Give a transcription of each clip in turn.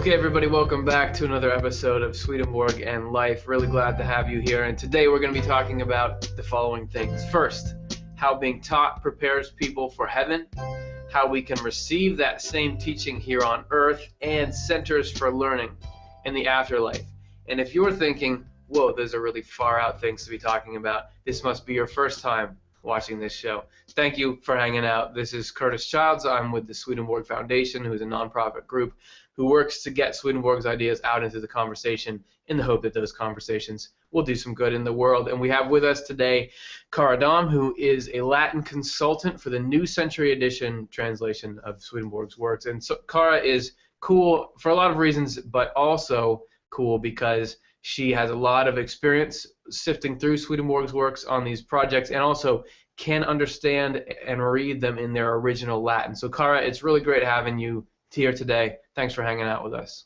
Okay, everybody, welcome back to another episode of Swedenborg and Life. Really glad to have you here. And today we're going to be talking about the following things. First, how being taught prepares people for heaven, how we can receive that same teaching here on earth, and centers for learning in the afterlife. And if you're thinking, whoa, those are really far out things to be talking about, this must be your first time watching this show. Thank you for hanging out. This is Curtis Childs. I'm with the Swedenborg Foundation, who's a nonprofit group who works to get Swedenborg's ideas out into the conversation in the hope that those conversations will do some good in the world. And we have with us today Cara Dom, who is a Latin consultant for the New Century Edition translation of Swedenborg's works. And so Cara is cool for a lot of reasons, but also cool because she has a lot of experience sifting through Swedenborg's works on these projects and also can understand and read them in their original Latin. So Cara, it's really great having you here today. Thanks for hanging out with us.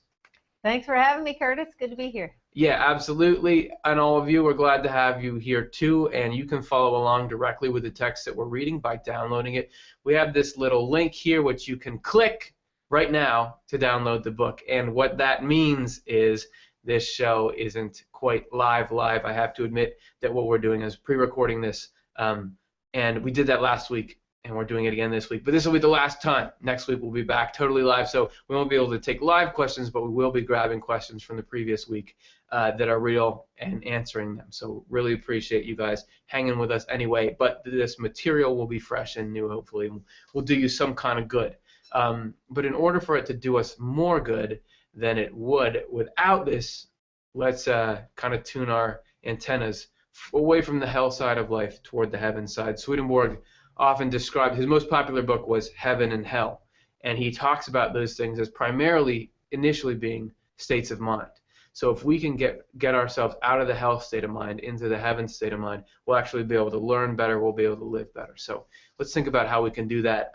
Thanks for having me, Curtis. Good to be here. Yeah, absolutely. And all of you, we're glad to have you here too. And you can follow along directly with the text that we're reading by downloading it. We have this little link here which you can click right now to download the book. And what that means is this show isn't quite live. I have to admit that what we're doing is pre-recording this. And we did that last week. And we're doing it again this week. But this will be the last time. Next week we'll be back totally live. So we won't be able to take live questions, but we will be grabbing questions from the previous week that are real and answering them. So really appreciate you guys hanging with us anyway. But this material will be fresh and new, hopefully. We'll do you some kind of good. But in order for it to do us more good than it would without this, let's kind of tune our antennas away from the hell side of life toward the heaven side. Swedenborg often described, his most popular book was Heaven and Hell, and he talks about those things as primarily initially being states of mind. So if we can get ourselves out of the hell state of mind into the heaven state of mind, we'll actually be able to learn better, we'll be able to live better. So let's think about how we can do that.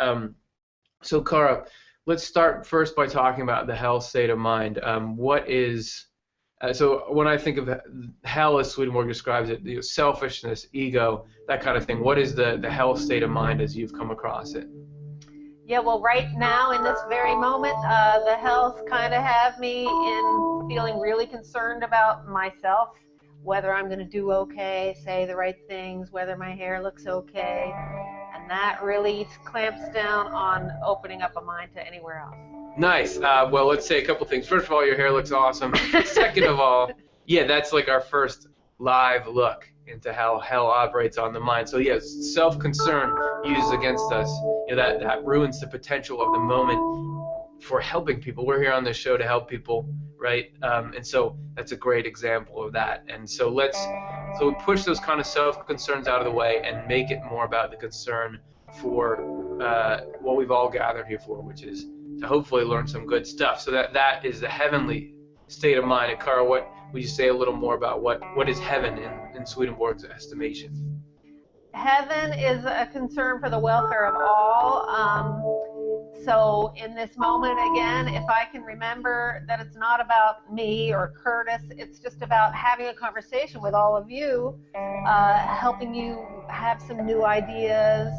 So Cara, let's start first by talking about the hell state of mind. What is so when I think of hell, as Swedenborg describes it, selfishness, ego, that kind of thing, what is the hell state of mind as you've come across it? Yeah, well, right now in this very moment, the hells kind of have me in feeling really concerned about myself, whether I'm going to do okay, say the right things, whether my hair looks okay, and that really clamps down on opening up a mind to anywhere else. Nice. Well, let's say a couple things. First of all, your hair looks awesome. Second of all, yeah, that's like our first live look into how hell operates on the mind. So yes, self-concern used against us, that ruins the potential of the moment for helping people. We're here on this show to help people, right? And so that's a great example of that. And so we push those kind of self-concerns out of the way and make it more about the concern for what we've all gathered here for, which is to hopefully learn some good stuff. So that is the heavenly state of mind. And Cara, what would you say a little more about what is heaven in Swedenborg's estimation? Heaven is a concern for the welfare of all. So in this moment, again, if I can remember that it's not about me or Curtis, it's just about having a conversation with all of you, helping you have some new ideas,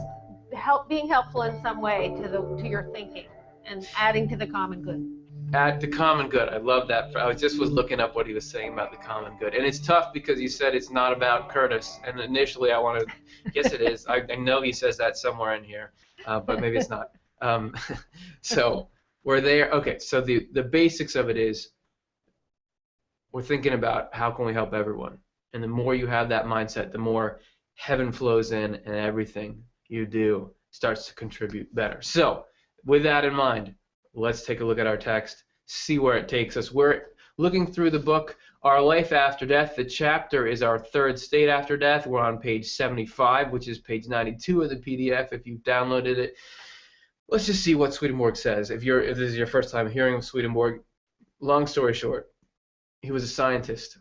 being helpful in some way to your thinking, and adding to the common good. Add to common good. I love that. I was looking up what he was saying about the common good. And it's tough because you said it's not about Curtis. And initially I wanted, yes it is. I know he says that somewhere in here, but maybe it's not. So we're there. Okay, so the basics of it is we're thinking about how can we help everyone. And the more you have that mindset, the more heaven flows in and everything you do starts to contribute better. So with that in mind, let's take a look at our text, see where it takes us. We're looking through the book, Our Life After Death. The chapter is Our Third State After Death. We're on page 75, which is page 92 of the PDF if you've downloaded it. Let's just see what Swedenborg says. If this is your first time hearing of Swedenborg, long story short, he was a scientist.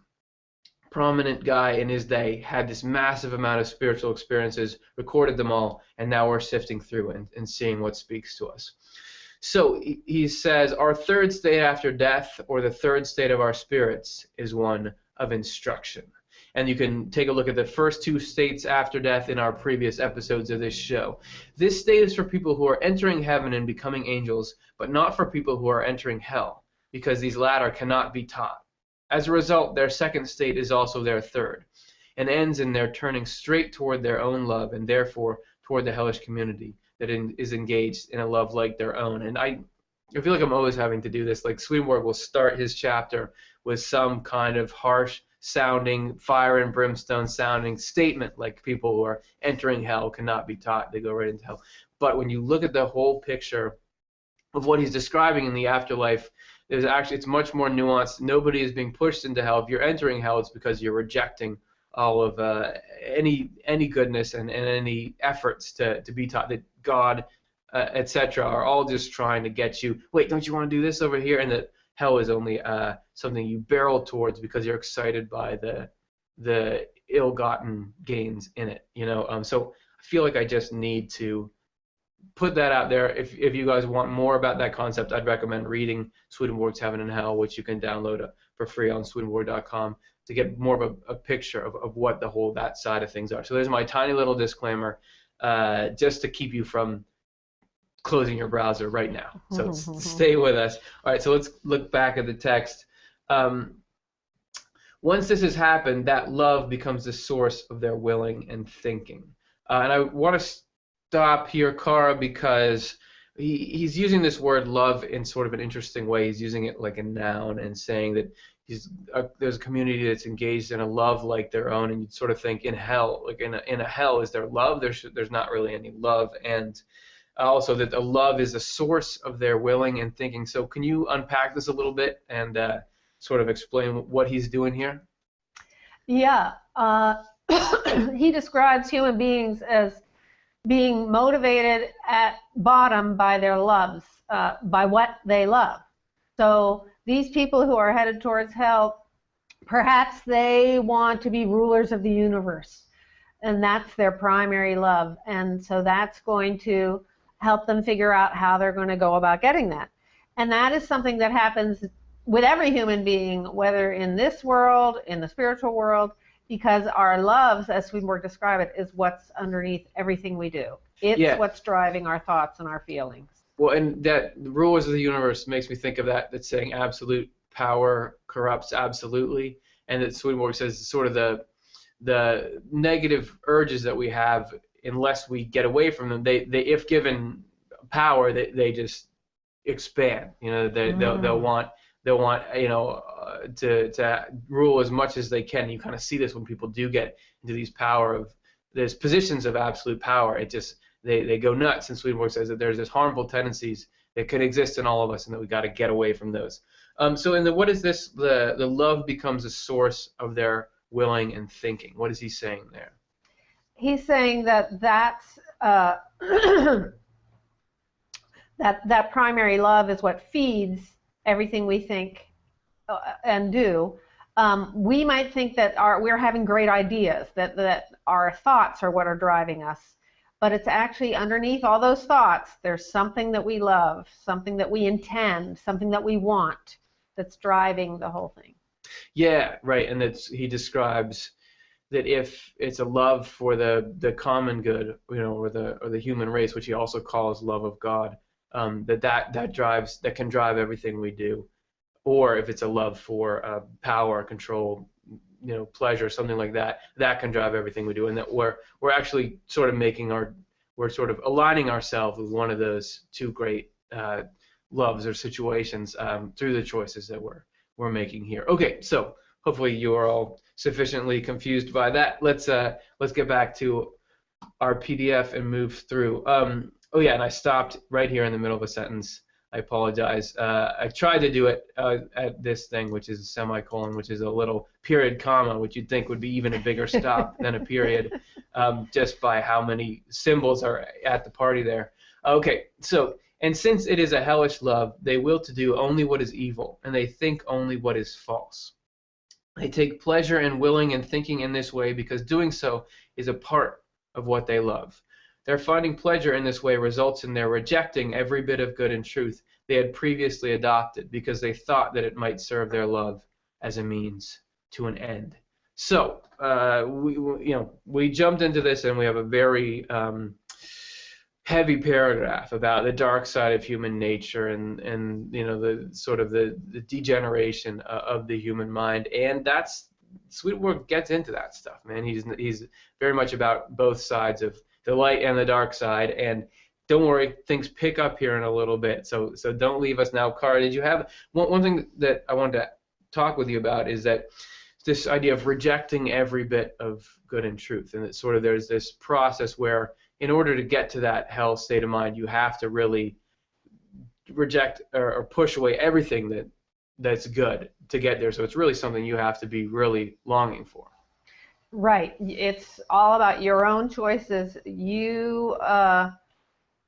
Prominent guy in his day, had this massive amount of spiritual experiences, recorded them all, and now we're sifting through and seeing what speaks to us. So he says, our third state after death, or the third state of our spirits, is one of instruction. And you can take a look at the first two states after death in our previous episodes of this show. This state is for people who are entering heaven and becoming angels, but not for people who are entering hell. because these latter cannot be taught. As a result, their second state is also their third, and ends in their turning straight toward their own love, and therefore toward the hellish community that is engaged in a love like their own. And I feel like I'm always having to do this. Like Swedenborg will start his chapter with some kind of harsh sounding, fire and brimstone sounding statement, like people who are entering hell cannot be taught, they go right into hell. But when you look at the whole picture of what he's describing in the afterlife, it's much more nuanced. Nobody is being pushed into hell. If you're entering hell, it's because you're rejecting all of any goodness and any efforts to be taught that God, etc., are all just trying to get you, wait, don't you want to do this over here? And that hell is only something you barrel towards because you're excited by the ill-gotten gains in it. So I feel like I just need to put that out there. If you guys want more about that concept, I'd recommend reading Swedenborg's Heaven and Hell, which you can download for free on Swedenborg.com to get more of a picture of what that side of things are. So there's my tiny little disclaimer, just to keep you from closing your browser right now. So stay with us. All right, so let's look back at the text. Once this has happened, that love becomes the source of their willing and thinking. And I want to stop here, Cara, because he's using this word love in sort of an interesting way. He's using it like a noun and saying that there's a community that's engaged in a love like their own, and you'd sort of think in hell, like in a hell, is there love? There's not really any love, and also that the love is the source of their willing and thinking. So can you unpack this a little bit and sort of explain what he's doing here? Yeah. He describes human beings as being motivated at bottom by their loves, by what they love. So these people who are headed towards hell, perhaps they want to be rulers of the universe, and that's their primary love. And so that's going to help them figure out how they're going to go about getting that. And that is something that happens with every human being, whether in this world, in the spiritual world, because our loves, as Swedenborg described it, is what's underneath everything we do. It's what's driving our thoughts and our feelings. Well, and that the rulers of the universe makes me think of that's saying absolute power corrupts absolutely, and that Swedenborg says sort of the negative urges that we have, unless we get away from them, they if given power, they just expand. They'll want to rule as much as they can. You kind of see this when people do get into these positions of absolute power. It just they go nuts. And Swedenborg says that there's this harmful tendencies that can exist in all of us, and that we got to get away from those. So what is this? The love becomes a source of their willing and thinking. What is he saying there? He's saying that's that primary love is what feeds everything we think and do. We might think that we're having great ideas, that our thoughts are what are driving us, but it's actually underneath all those thoughts, there's something that we love, something that we intend, something that we want, that's driving the whole thing. Yeah, right. And he describes that if it's a love for the common good, or the human race, which he also calls love of God, that can drive everything we do. Or if it's a love for power, control, pleasure, something like that, that can drive everything we do, and that we're actually sort of we're sort of aligning ourselves with one of those two great loves or situations through the choices that we're making here. Okay, so hopefully you are all sufficiently confused by that. Let's get back to our PDF and move through. Oh yeah, and I stopped right here in the middle of a sentence. I apologize. I tried to do it at this thing, which is a semicolon, which is a little period comma, which you'd think would be even a bigger stop than a period, just by how many symbols are at the party there. Okay, so, and since it is a hellish love, they will to do only what is evil, and they think only what is false. They take pleasure in willing and thinking in this way because doing so is a part of what they love. Their finding pleasure in this way results in their rejecting every bit of good and truth they had previously adopted because they thought that it might serve their love as a means to an end. So we jumped into this, and we have a very heavy paragraph about the dark side of human nature and you know the sort of the degeneration of the human mind, and that's Swedenborg gets into that stuff, man. He's very much about both sides of the light and the dark side, and don't worry, things pick up here in a little bit. So don't leave us now. Cara, did you have one thing that I wanted to talk with you about is that this idea of rejecting every bit of good and truth, and that sort of there's this process where in order to get to that hell state of mind, you have to really reject or push away everything that's good to get there. So it's really something you have to be really longing for. Right. It's all about your own choices.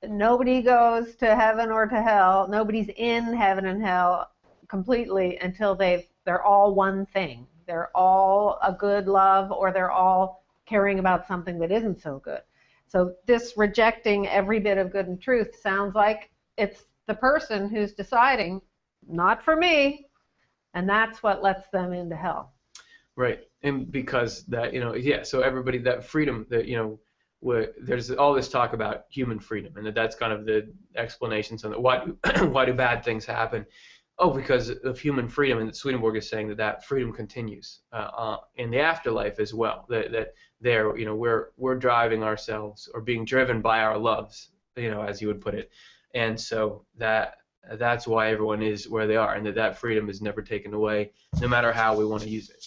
Nobody goes to heaven or to hell. Nobody's in heaven and hell completely until they're all one thing. They're all a good love, or they're all caring about something that isn't so good. So this rejecting every bit of good and truth sounds like it's the person who's deciding, not for me, and that's what lets them into hell. Right, and because that, so everybody, that freedom, that, there's all this talk about human freedom, and that's kind of the explanation. So that why do bad things happen? Oh, because of human freedom, and Swedenborg is saying that freedom continues in the afterlife as well. That there, we're driving ourselves or being driven by our loves, as you would put it, and so that's why everyone is where they are, and that freedom is never taken away, no matter how we want to use it.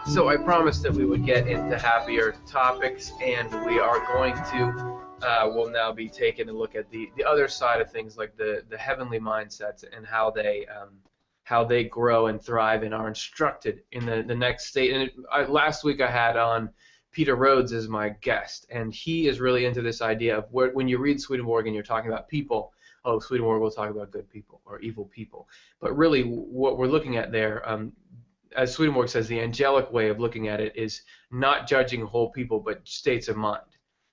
So I promised that we would get into happier topics, and we are going to. We'll now be taking a look at the other side of things, like the heavenly mindsets and how they grow and thrive and are instructed in the next state. And last week I had on Peter Rhodes as my guest, and he is really into this idea of when you read Swedenborg and you're talking about people, Swedenborg will talk about good people or evil people, but really what we're looking at there. As Swedenborg says, the angelic way of looking at it is not judging whole people, but states of mind.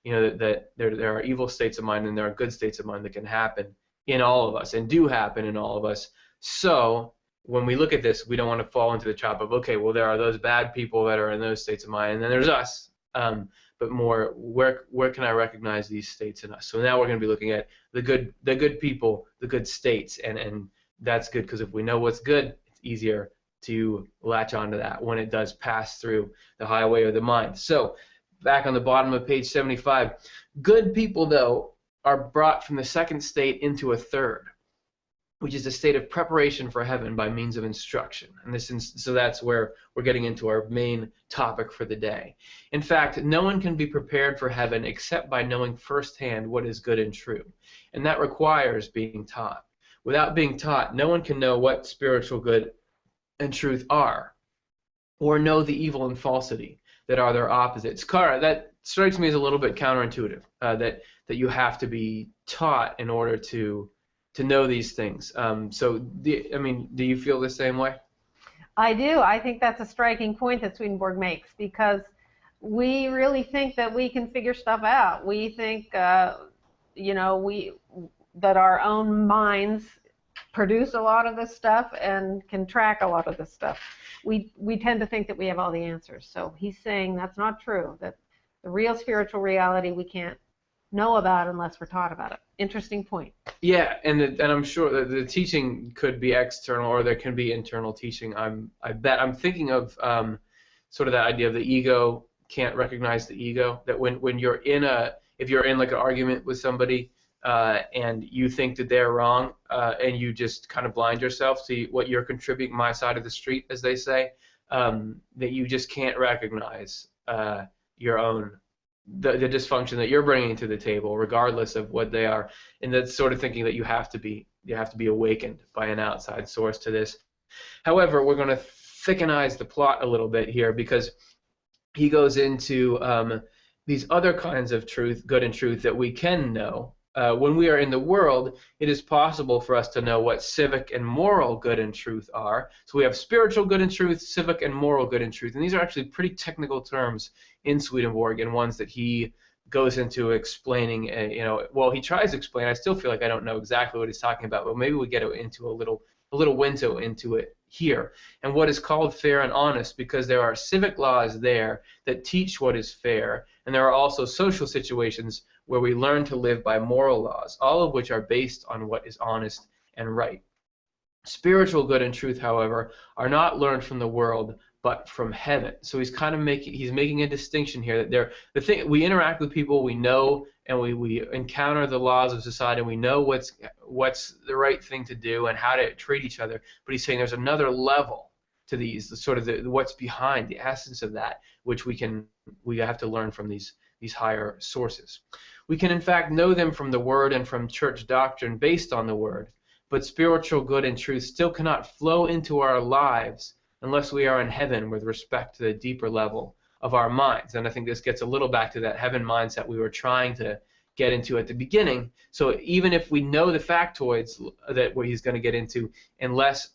That there are evil states of mind and there are good states of mind that can happen in all of us and do happen in all of us. So when we look at this, we don't want to fall into the trap of, okay, well, there are those bad people that are in those states of mind, and then there's us. But more, where can I recognize these states in us? So now we're going to be looking at the good people, the good states, and that's good because if we know what's good, it's easier to latch onto that when it does pass through the highway of the mind. So back on the bottom of page 75, good people, though, are brought from the second state into a third, which is a state of preparation for heaven by means of instruction. And so that's where we're getting into our main topic for the day. In fact, no one can be prepared for heaven except by knowing firsthand what is good and true, and that requires being taught. Without being taught, no one can know what spiritual good and truth are, or know the evil and falsity that are their opposites. Cara, that strikes me as a little bit counterintuitive, that you have to be taught in order to know these things. Do you feel the same way? I do. I think that's a striking point that Swedenborg makes, because we really think that we can figure stuff out. We think, that our own minds produce a lot of this stuff and can track a lot of this stuff. We tend to think that we have all the answers. So he's saying that's not true, that the real spiritual reality we can't know about unless we're taught about it. Interesting point. Yeah, and I'm sure that the teaching could be external or there can be internal teaching. I bet I'm thinking of sort of that idea of the ego can't recognize the ego, that when you're if you're in like an argument with somebody and you think that they're wrong, and you just kind of blind yourself to what you're contributing, my side of the street, as they say, that you just can't recognize your own, the dysfunction that you're bringing to the table, regardless of what they are, and that's sort of thinking that you have to be awakened by an outside source to this. However, we're going to thickenize the plot a little bit here, because he goes into these other kinds of truth, good and truth, that we can know when we are in the world, it is possible for us to know what civic and moral good and truth are. So we have spiritual good and truth, civic and moral good and truth, and these are actually pretty technical terms in Swedenborg, and ones that he goes into explaining. Well, he tries to explain. I still feel like I don't know exactly what he's talking about, but maybe we get into a little window into it here. And what is called fair and honest, because there are civic laws there that teach what is fair, and there are also social situations where we learn to live by moral laws, all of which are based on what is honest and right. Spiritual good and truth, however, are not learned from the world, but from heaven. So he's kind of making a distinction here that we interact with people, we know, and we encounter the laws of society, and we know what's the right thing to do and how to treat each other. But he's saying there's another level to these, what's behind the essence of that, which we have to learn from these higher sources. We can in fact know them from the Word and from church doctrine based on the Word, but spiritual good and truth still cannot flow into our lives unless we are in heaven with respect to the deeper level of our minds. And I think this gets a little back to that heaven mindset we were trying to get into at the beginning. So even if we know the factoids that what he's going to get into, unless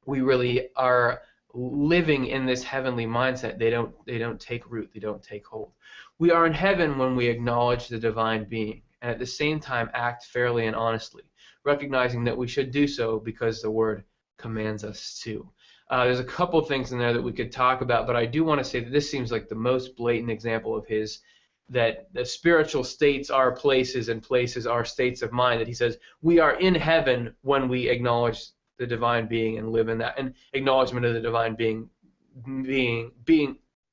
we really are living in this heavenly mindset, they don't take root, they don't take hold. We are in heaven when we acknowledge the divine being, and at the same time act fairly and honestly, recognizing that we should do so because the Word commands us to. There's a couple things in there that we could talk about, but I do want to say that this seems like the most blatant example of his, that the spiritual states are places and places are states of mind, that he says we are in heaven when we acknowledge the divine being and live in that, and acknowledgement of the divine being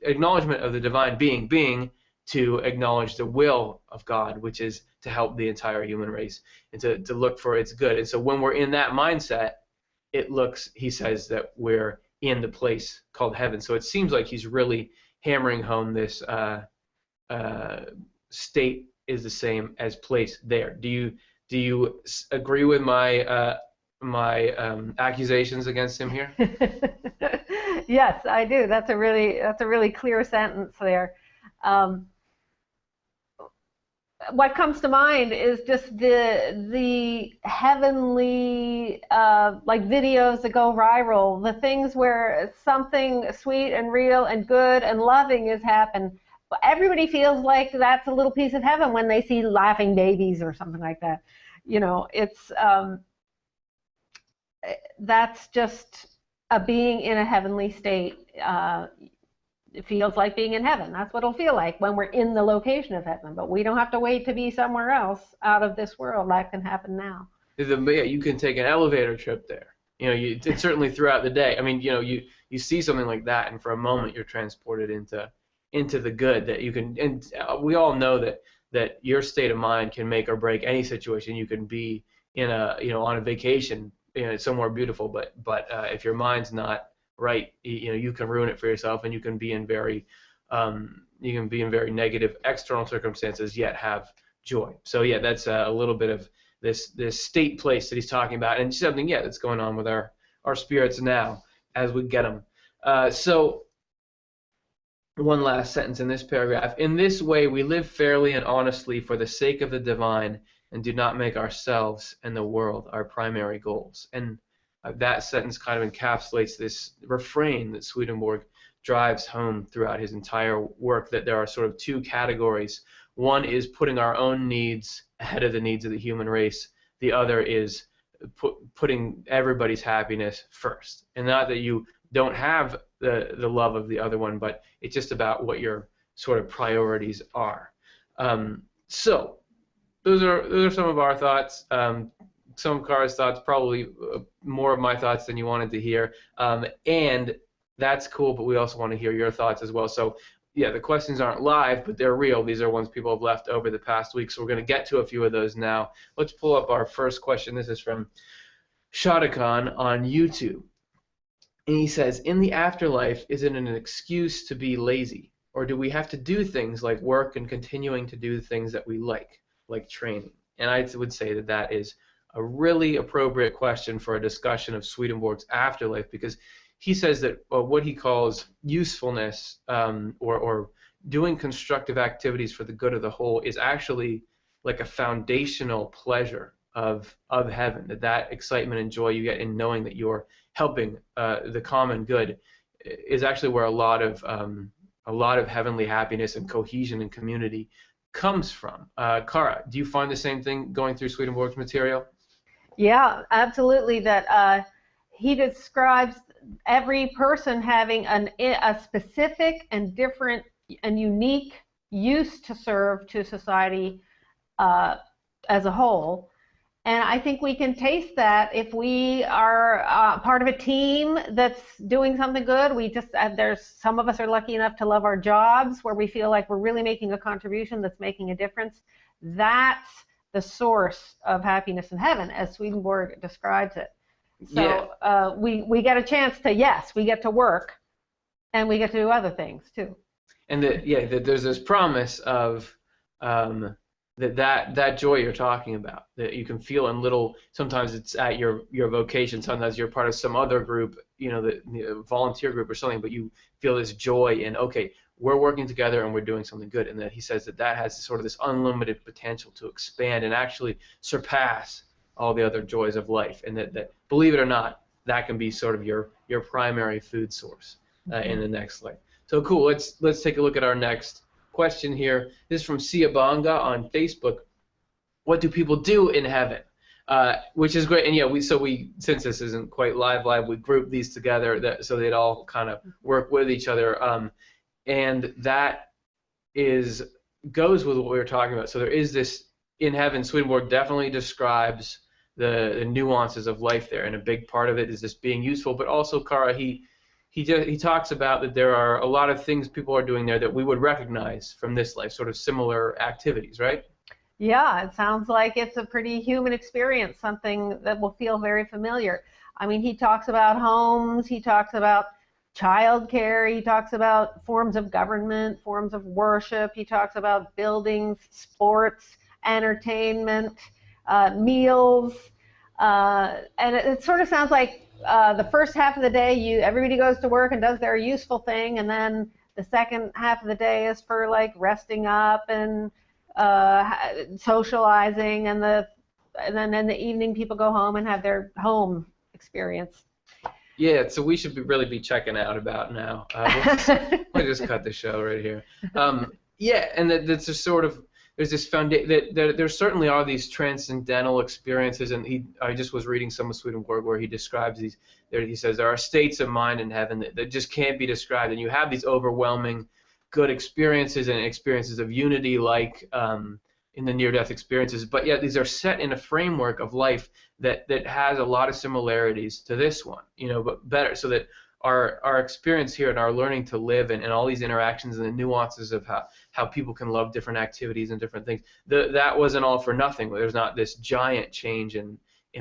acknowledgement of the divine being to acknowledge the will of God, which is to help the entire human race and to look for its good. And so when we're in that mindset, he says that we're in the place called heaven. So it seems like he's really hammering home this state is the same as place there. Do you agree with my accusations against him here? Yes, I do. That's a really clear sentence there. What comes to mind is just the heavenly like videos that go viral, the things where something sweet and real and good and loving has happened. Everybody feels like that's a little piece of heaven when they see laughing babies or something like that. It's that's just a being in a heavenly state. It feels like being in heaven. That's what it'll feel like when we're in the location of heaven. But we don't have to wait to be somewhere else out of this world. That can happen now. You can take an elevator trip there. It's certainly throughout the day. I mean, you see something like that, and for a moment you're transported into the good that you can. And we all know that your state of mind can make or break any situation. You can be in on a vacation, somewhere beautiful, but if your mind's not right, you can ruin it for yourself, and you can be in very negative external circumstances yet have joy. So yeah, that's a little bit of this state place that he's talking about, and something that's going on with our spirits now as we get them. So one last sentence in this paragraph. In this way we live fairly and honestly for the sake of the divine, and do not make ourselves and the world our primary goals. And that sentence kind of encapsulates this refrain that Swedenborg drives home throughout his entire work, that there are sort of two categories. One is putting our own needs ahead of the needs of the human race. The other is putting everybody's happiness first. And not that you don't have the love of the other one, but it's just about what your sort of priorities are. So those are some of our thoughts. Some of Kara's thoughts, probably more of my thoughts than you wanted to hear, and that's cool, but we also want to hear your thoughts as well. So yeah, the questions aren't live, but they're real. These are ones people have left over the past week, so we're going to get to a few of those now. Let's pull up our first question. This is from Shadakan on YouTube, and he says, in the afterlife, is it an excuse to be lazy, or do we have to do things like work and continuing to do things that we like training? And I would say that is a really appropriate question for a discussion of Swedenborg's afterlife, because he says that what he calls usefulness or doing constructive activities for the good of the whole is actually like a foundational pleasure of heaven, that excitement and joy you get in knowing that you're helping the common good is actually where a lot of heavenly happiness and cohesion and community comes from. Cara, do you find the same thing going through Swedenborg's material? Yeah, absolutely. That he describes every person having a specific and different and unique use to serve to society as a whole. And I think we can taste that if we are part of a team that's doing something good. There's some of us are lucky enough to love our jobs where we feel like we're really making a contribution that's making a difference. That's the source of happiness in heaven, as Swedenborg describes it. So we get a chance to, yes, we get to work, and we get to do other things too. And there's this promise of that joy you're talking about, that you can feel in little. Sometimes it's at your vocation. Sometimes you're part of some other group, the volunteer group or something. But you feel this joy in, okay, we're working together and we're doing something good. And that he says that has sort of this unlimited potential to expand and actually surpass all the other joys of life. And that believe it or not, that can be sort of your primary food source in the next life. So cool. Let's take a look at our next question here. This is from Siabanga on Facebook. What do people do in heaven? Which is great. And we since this isn't quite live, we group these together so they'd all kind of work with each other. And that goes with what we were talking about. So there is this in heaven. Swedenborg definitely describes the nuances of life there, and a big part of it is just being useful. But also, Cara, he talks about that there are a lot of things people are doing there that we would recognize from this life, sort of similar activities, right? Yeah, it sounds like it's a pretty human experience, something that will feel very familiar. I mean, he talks about homes, he talks about childcare, he talks about forms of government, forms of worship, he talks about buildings, sports, entertainment, meals, and it sort of sounds like the first half of the day, everybody goes to work and does their useful thing, and then the second half of the day is for like resting up and socializing, and then in the evening people go home and have their home experience. Yeah, so we should really be checking out about now. We'll just cut the show right here. And that's just sort of, there's this foundation that there certainly are these transcendental experiences, and I just was reading some of Swedenborg where he describes these. He says there are states of mind in heaven that just can't be described, and you have these overwhelming good experiences and experiences of unity, like in the near-death experiences. But yet these are set in a framework of life that has a lot of similarities to this one, but better, so that our experience here and our learning to live and all these interactions and the nuances of how people can love different activities and different things, that wasn't all for nothing. There's not this giant change in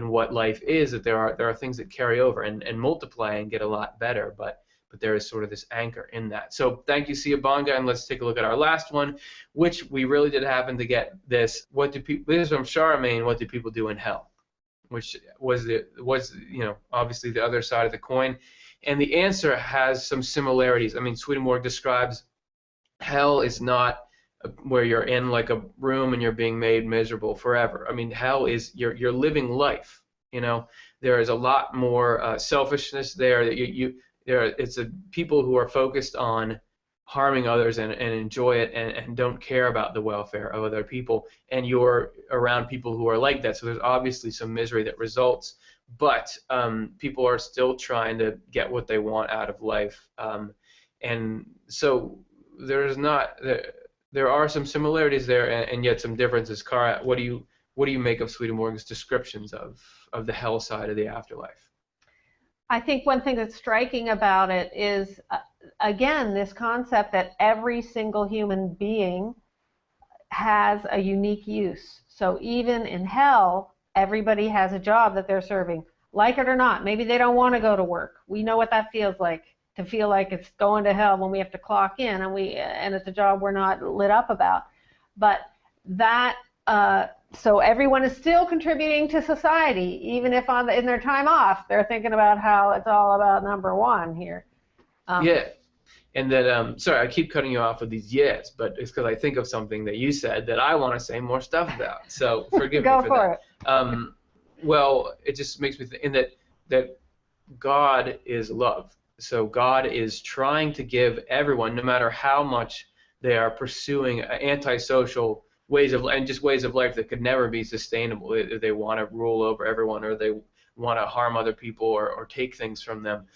what life is, that there are things that carry over and multiply and get a lot better, but there is sort of this anchor in that. So thank you, Siabanga, and let's take a look at our last one, which we really did happen to get this. This is from Charlemagne. What do people do in hell? Which was obviously the other side of the coin. And the answer has some similarities. I mean, Swedenborg describes hell is not where you're in like a room and you're being made miserable forever. I mean, hell is you're living life. There is a lot more selfishness there. That it's people who are focused on harming others and enjoy it and don't care about the welfare of other people. And you're around people who are like that. So there's obviously some misery that results. But people are still trying to get what they want out of life, and so there are some similarities there, and yet some differences. Cara, what do you make of Swedenborg's descriptions of the hell side of the afterlife? I think one thing that's striking about it is, again, this concept that every single human being has a unique use. So even in hell, everybody has a job that they're serving, like it or not. Maybe they don't want to go to work. We know what that feels like, to feel like it's going to hell when we have to clock in and it's a job we're not lit up about. But so everyone is still contributing to society, even if in their time off they're thinking about how it's all about number one here. Yeah. And that, sorry, I keep cutting you off with these yes, but it's because I think of something that you said that I want to say more stuff about. So forgive me Go for for that. it. Well, it just makes me think in that God is love. So God is trying to give everyone, no matter how much they are pursuing antisocial ways of and just ways of life that could never be sustainable. They want to rule over everyone, or they want to harm other people, or take things from them.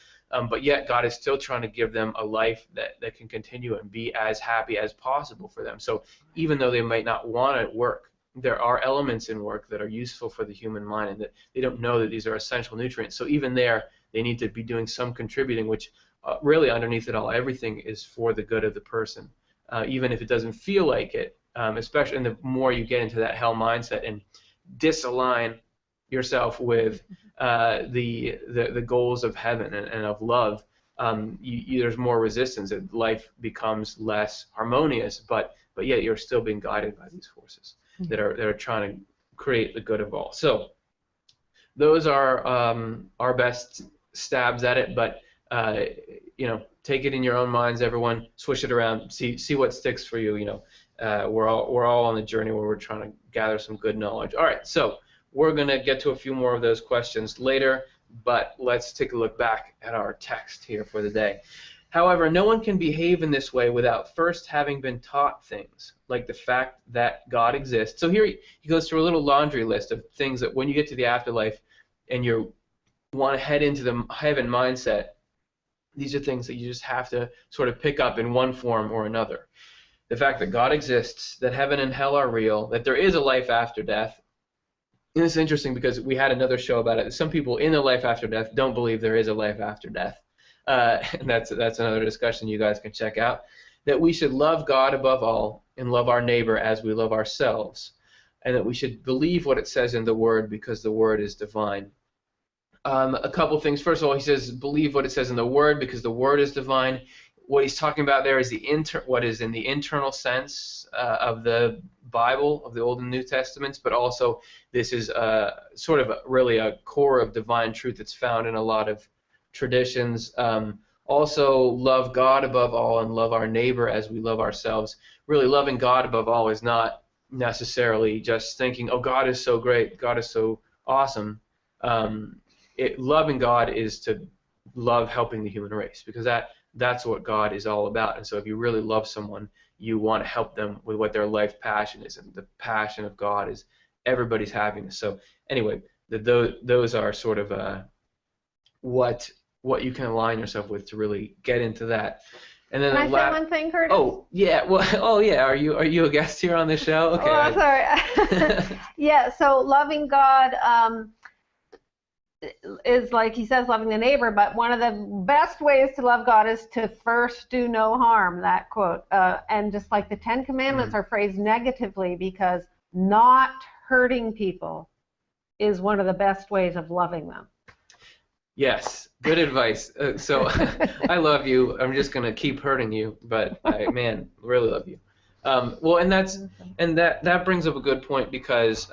But yet God is still trying to give them a life that can continue and be as happy as possible for them. So even though they might not want to work, there are elements in work that are useful for the human mind, and that they don't know that these are essential nutrients. So even there, they need to be doing some contributing, which really underneath it all, everything is for the good of the person, even if it doesn't feel like it. Especially, and the more you get into that hell mindset and disalign yourself with the goals of heaven and of love, there's more resistance, and life becomes less harmonious. But yet you're still being guided by these forces that are trying to create the good of all. So those are our best stabs at it. But take it in your own minds, everyone. Swish it around. See what sticks for you. We're all on the journey where we're trying to gather some good knowledge. All right, so we're going to get to a few more of those questions later, but let's take a look back at our text here for the day. However, no one can behave in this way without first having been taught things, like the fact that God exists. So here he goes through a little laundry list of things that when you get to the afterlife and you want to head into the heaven mindset, these are things that you just have to sort of pick up in one form or another. The fact that God exists, that heaven and hell are real, that there is a life after death. And it's interesting because we had another show about it. Some people in the life after death don't believe there is a life after death. And that's another discussion you guys can check out. That we should love God above all and love our neighbor as we love ourselves. And that we should believe what it says in the Word because the Word is divine. A couple things. First of all, he says believe what it says in the Word because the Word is divine. What he's talking about there is what is in the internal sense of the Bible, of the Old and New Testaments, but also this is sort of really a core of divine truth that's found in a lot of traditions. Also, love God above all and love our neighbor as we love ourselves. Really, loving God above all is not necessarily just thinking, oh, God is so great, God is so awesome. Loving God is to love helping the human race, because that's what God is all about. And so if you really love someone, you want to help them with what their life passion is, and the passion of God is everybody's happiness. So anyway, those are sort of what you can align yourself with to really get into that. And then Can I say one thing, Curtis? Oh yeah, well, oh yeah. Are you a guest here on the show? Okay. Oh, sorry. Yeah. So loving God is, like he says, loving the neighbor. But one of the best ways to love God is to first do no harm. That quote. And just like the Ten Commandments are phrased negatively, because not hurting people is one of the best ways of loving them. Yes, good advice. So I love you. I'm just gonna keep hurting you, but I really love you. Well, and that brings up a good point, because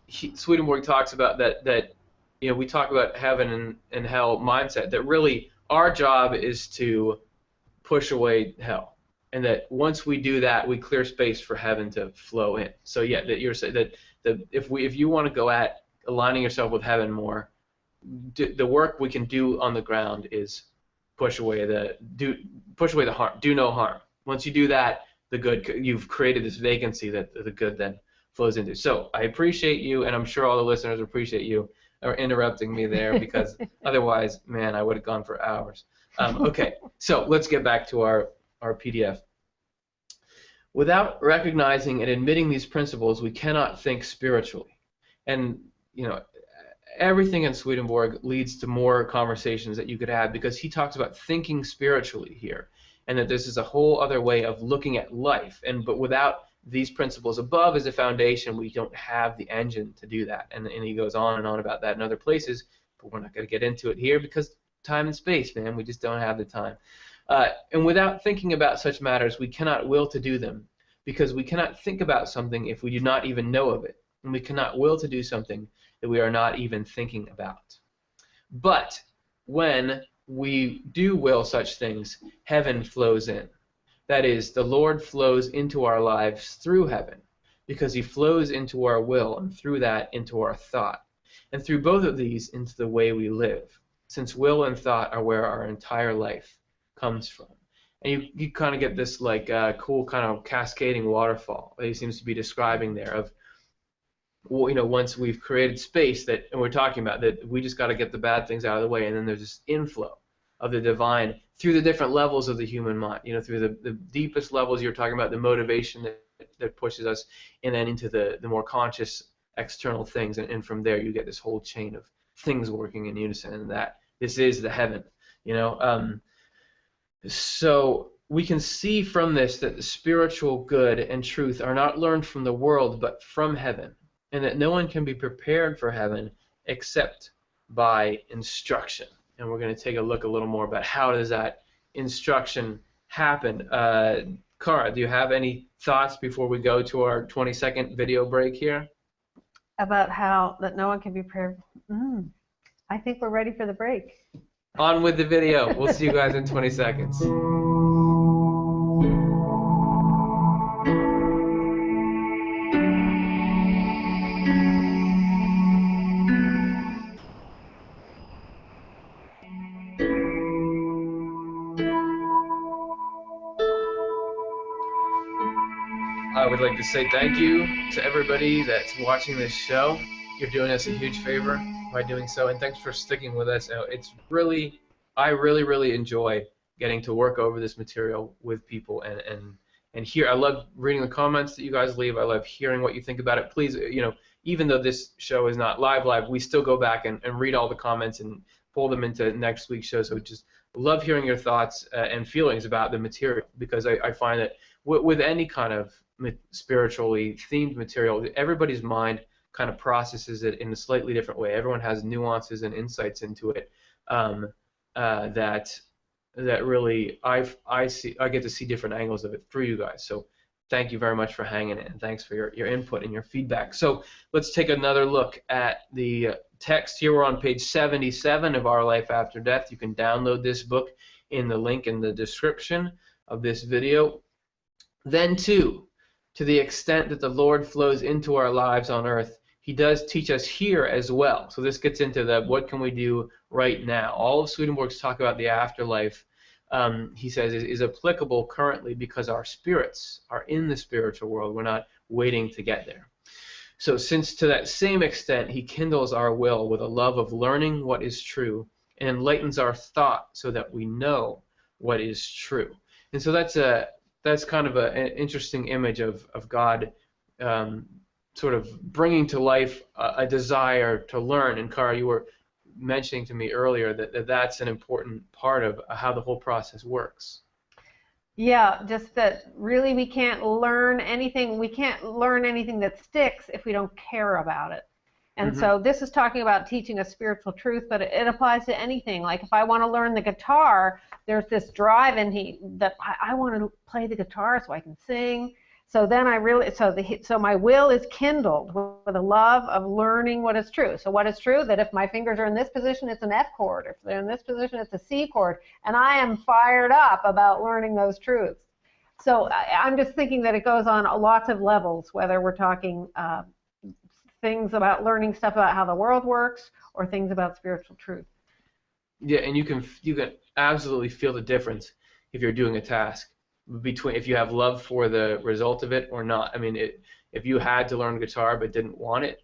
Swedenborg talks about that we talk about heaven and hell mindset. That really our job is to push away hell, and that once we do that, we clear space for heaven to flow in. So yeah, that you're saying that if you want to go at aligning yourself with heaven more, the work we can do on the ground is push away the harm. Do no harm. Once you do that, the good, you've created this vacancy that the good then flows into. So I appreciate you, and I'm sure all the listeners appreciate you are interrupting me there, because otherwise, man, I would have gone for hours. Okay, so let's get back to our PDF. Without recognizing and admitting these principles, we cannot think spiritually. And everything in Swedenborg leads to more conversations that you could have, because he talks about thinking spiritually here, and that this is a whole other way of looking at life. But without these principles above as a foundation, we don't have the engine to do that. And he goes on and on about that in other places, but we're not going to get into it here because time and space, man, we just don't have the time. And without thinking about such matters, we cannot will to do them, because we cannot think about something if we do not even know of it, and we cannot will to do something that we are not even thinking about. But when we do will such things, heaven flows in. That is, the Lord flows into our lives through heaven, because he flows into our will, and through that into our thought, and through both of these into the way we live, since will and thought are where our entire life comes from. And you kind of get this like cool kind of cascading waterfall that he seems to be describing there of, well, once we've created space that, and we're talking about that, we just got to get the bad things out of the way, and then there's this inflow of the divine through the different levels of the human mind. Through the deepest levels, you're talking about the motivation that pushes us, and then into the more conscious external things, and from there you get this whole chain of things working in unison, and that this is the heaven. So we can see from this that the spiritual good and truth are not learned from the world, but from heaven, and that no one can be prepared for heaven except by instruction. And we're going to take a look a little more about how does that instruction happen. Cara, do you have any thoughts before we go to our 20-second video break here? About how that no one can be prepared. I think we're ready for the break. On with the video. We'll see you guys in 20 seconds. I would like to say thank you to everybody that's watching this show. You're doing us a huge favor by doing so, and thanks for sticking with us. I really enjoy getting to work over this material with people and hear. I love reading the comments that you guys leave. I love hearing what you think about it. Please, even though this show is not live, we still go back and read all the comments and pull them into next week's show. So just love hearing your thoughts and feelings about the material, because I find that with any kind of spiritually themed material, everybody's mind kind of processes it in a slightly different way. Everyone has nuances and insights into it that really I get to see different angles of it through you guys. So thank you very much for hanging in, and thanks for your input and your feedback. So let's take another look at the text here. We're on page 77 of Our Life After Death. You can download this book in the link in the description of this video. Then too, to the extent that the Lord flows into our lives on earth, he does teach us here as well. So this gets into the what can we do right now. All of Swedenborg's talk about the afterlife, he says, is applicable currently because our spirits are in the spiritual world. We're not waiting to get there. So since to that same extent he kindles our will with a love of learning what is true and enlightens our thought so that we know what is true. And so that's kind of an interesting image of God sort of bringing to life a desire to learn. And Cara, you were mentioning to me earlier that that's an important part of how the whole process works. Yeah, just that really we can't learn anything. We can't learn anything that sticks if we don't care about it. And so this is talking about teaching a spiritual truth, but it applies to anything. Like if I want to learn the guitar, there's this drive in me that I want to play the guitar so I can sing. So then so my will is kindled with a love of learning what is true. So what is true? That if my fingers are in this position, it's an F chord. If they're in this position, it's a C chord. And I am fired up about learning those truths. So I'm just thinking that it goes on lots of levels, whether we're talking things about learning stuff about how the world works or things about spiritual truth. Yeah, and you can absolutely feel the difference if you're doing a task between if you have love for the result of it or not. I mean, if you had to learn guitar but didn't want it,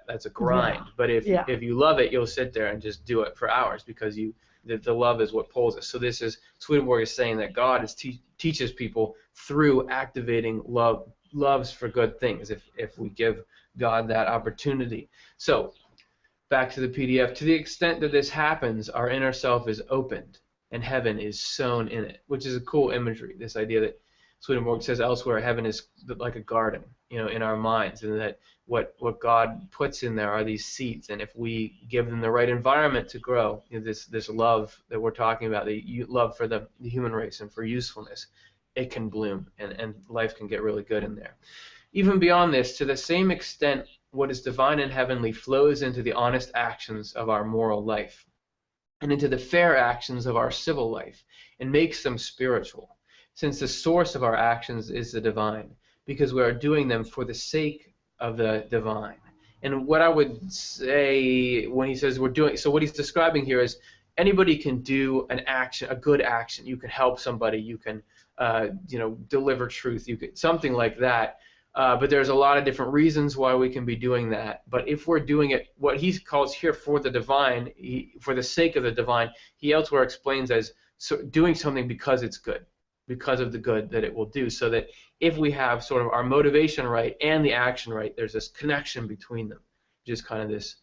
that's a grind. Yeah. But if you love it, you'll sit there and just do it for hours because the love is what pulls us. So this is Swedenborg is saying that God teaches people through activating loves for good things if we give God that opportunity. So back to the PDF. To the extent that this happens, our inner self is opened and heaven is sown in it, which is a cool imagery, this idea that Swedenborg says elsewhere, heaven is like a garden, in our minds, and that what God puts in there are these seeds, and if we give them the right environment to grow, this love that we're talking about, the love for the human race and for usefulness, it can bloom, and life can get really good in there. Even beyond this, to the same extent what is divine and heavenly flows into the honest actions of our moral life. and into the fair actions of our civil life, and makes them spiritual, since the source of our actions is the divine, because we are doing them for the sake of the divine. And what I would say when he says we're doing, so what he's describing here is anybody can do an action, a good action. You can help somebody, you can deliver truth, you could something like that. But there's a lot of different reasons why we can be doing that. But if we're doing it, what he calls here for the divine, for the sake of the divine, he elsewhere explains as doing something because it's good, because of the good that it will do. So that if we have sort of our motivation right and the action right, there's this connection between them, just kind of this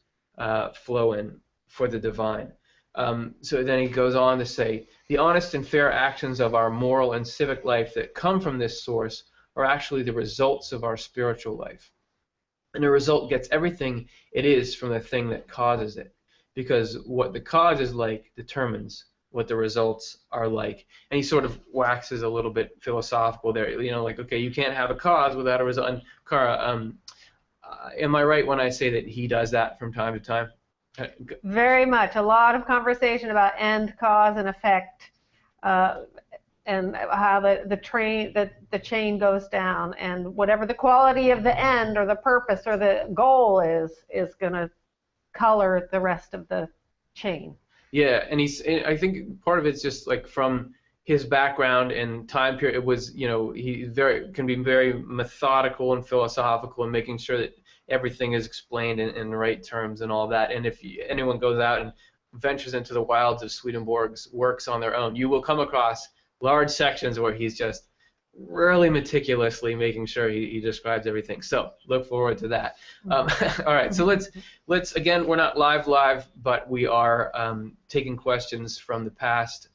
flow in for the divine. So then he goes on to say, the honest and fair actions of our moral and civic life that come from this source are actually the results of our spiritual life. And the result gets everything it is from the thing that causes it, because what the cause is like determines what the results are like. And he sort of waxes a little bit philosophical there, like, okay, you can't have a cause without a result. And Cara, am I right when I say that he does that from time to time? Very much. A lot of conversation about end, cause, and effect, and how the chain goes down, and whatever the quality of the end or the purpose or the goal is going to color the rest of the chain. Yeah, and I think part of it's just like from his background and time period. It was, he can be very methodical and philosophical in making sure that everything is explained in the right terms and all that. And if anyone goes out and ventures into the wilds of Swedenborg's works on their own, you will come across large sections where he's just really meticulously making sure he describes everything. So look forward to that. All right, so let's again, we're not live, but we are taking questions from the past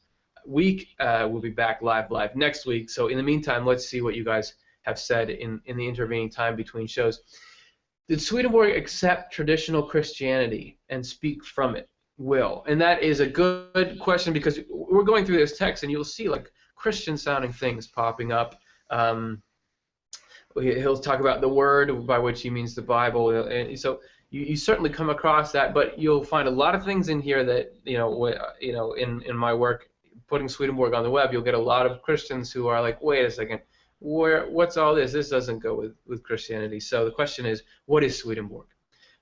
week. We'll be back live next week. So in the meantime, let's see what you guys have said in the intervening time between shows. Did Swedenborg accept traditional Christianity and speak from it? Will. And that is a good question, because we're going through this text and you'll see like Christian-sounding things popping up. He'll talk about the word, by which he means the Bible. And so you certainly come across that, but you'll find a lot of things in here that, in my work, putting Swedenborg on the web, you'll get a lot of Christians who are like, wait a second, what's all this? This doesn't go with Christianity. So the question is, what is Swedenborg?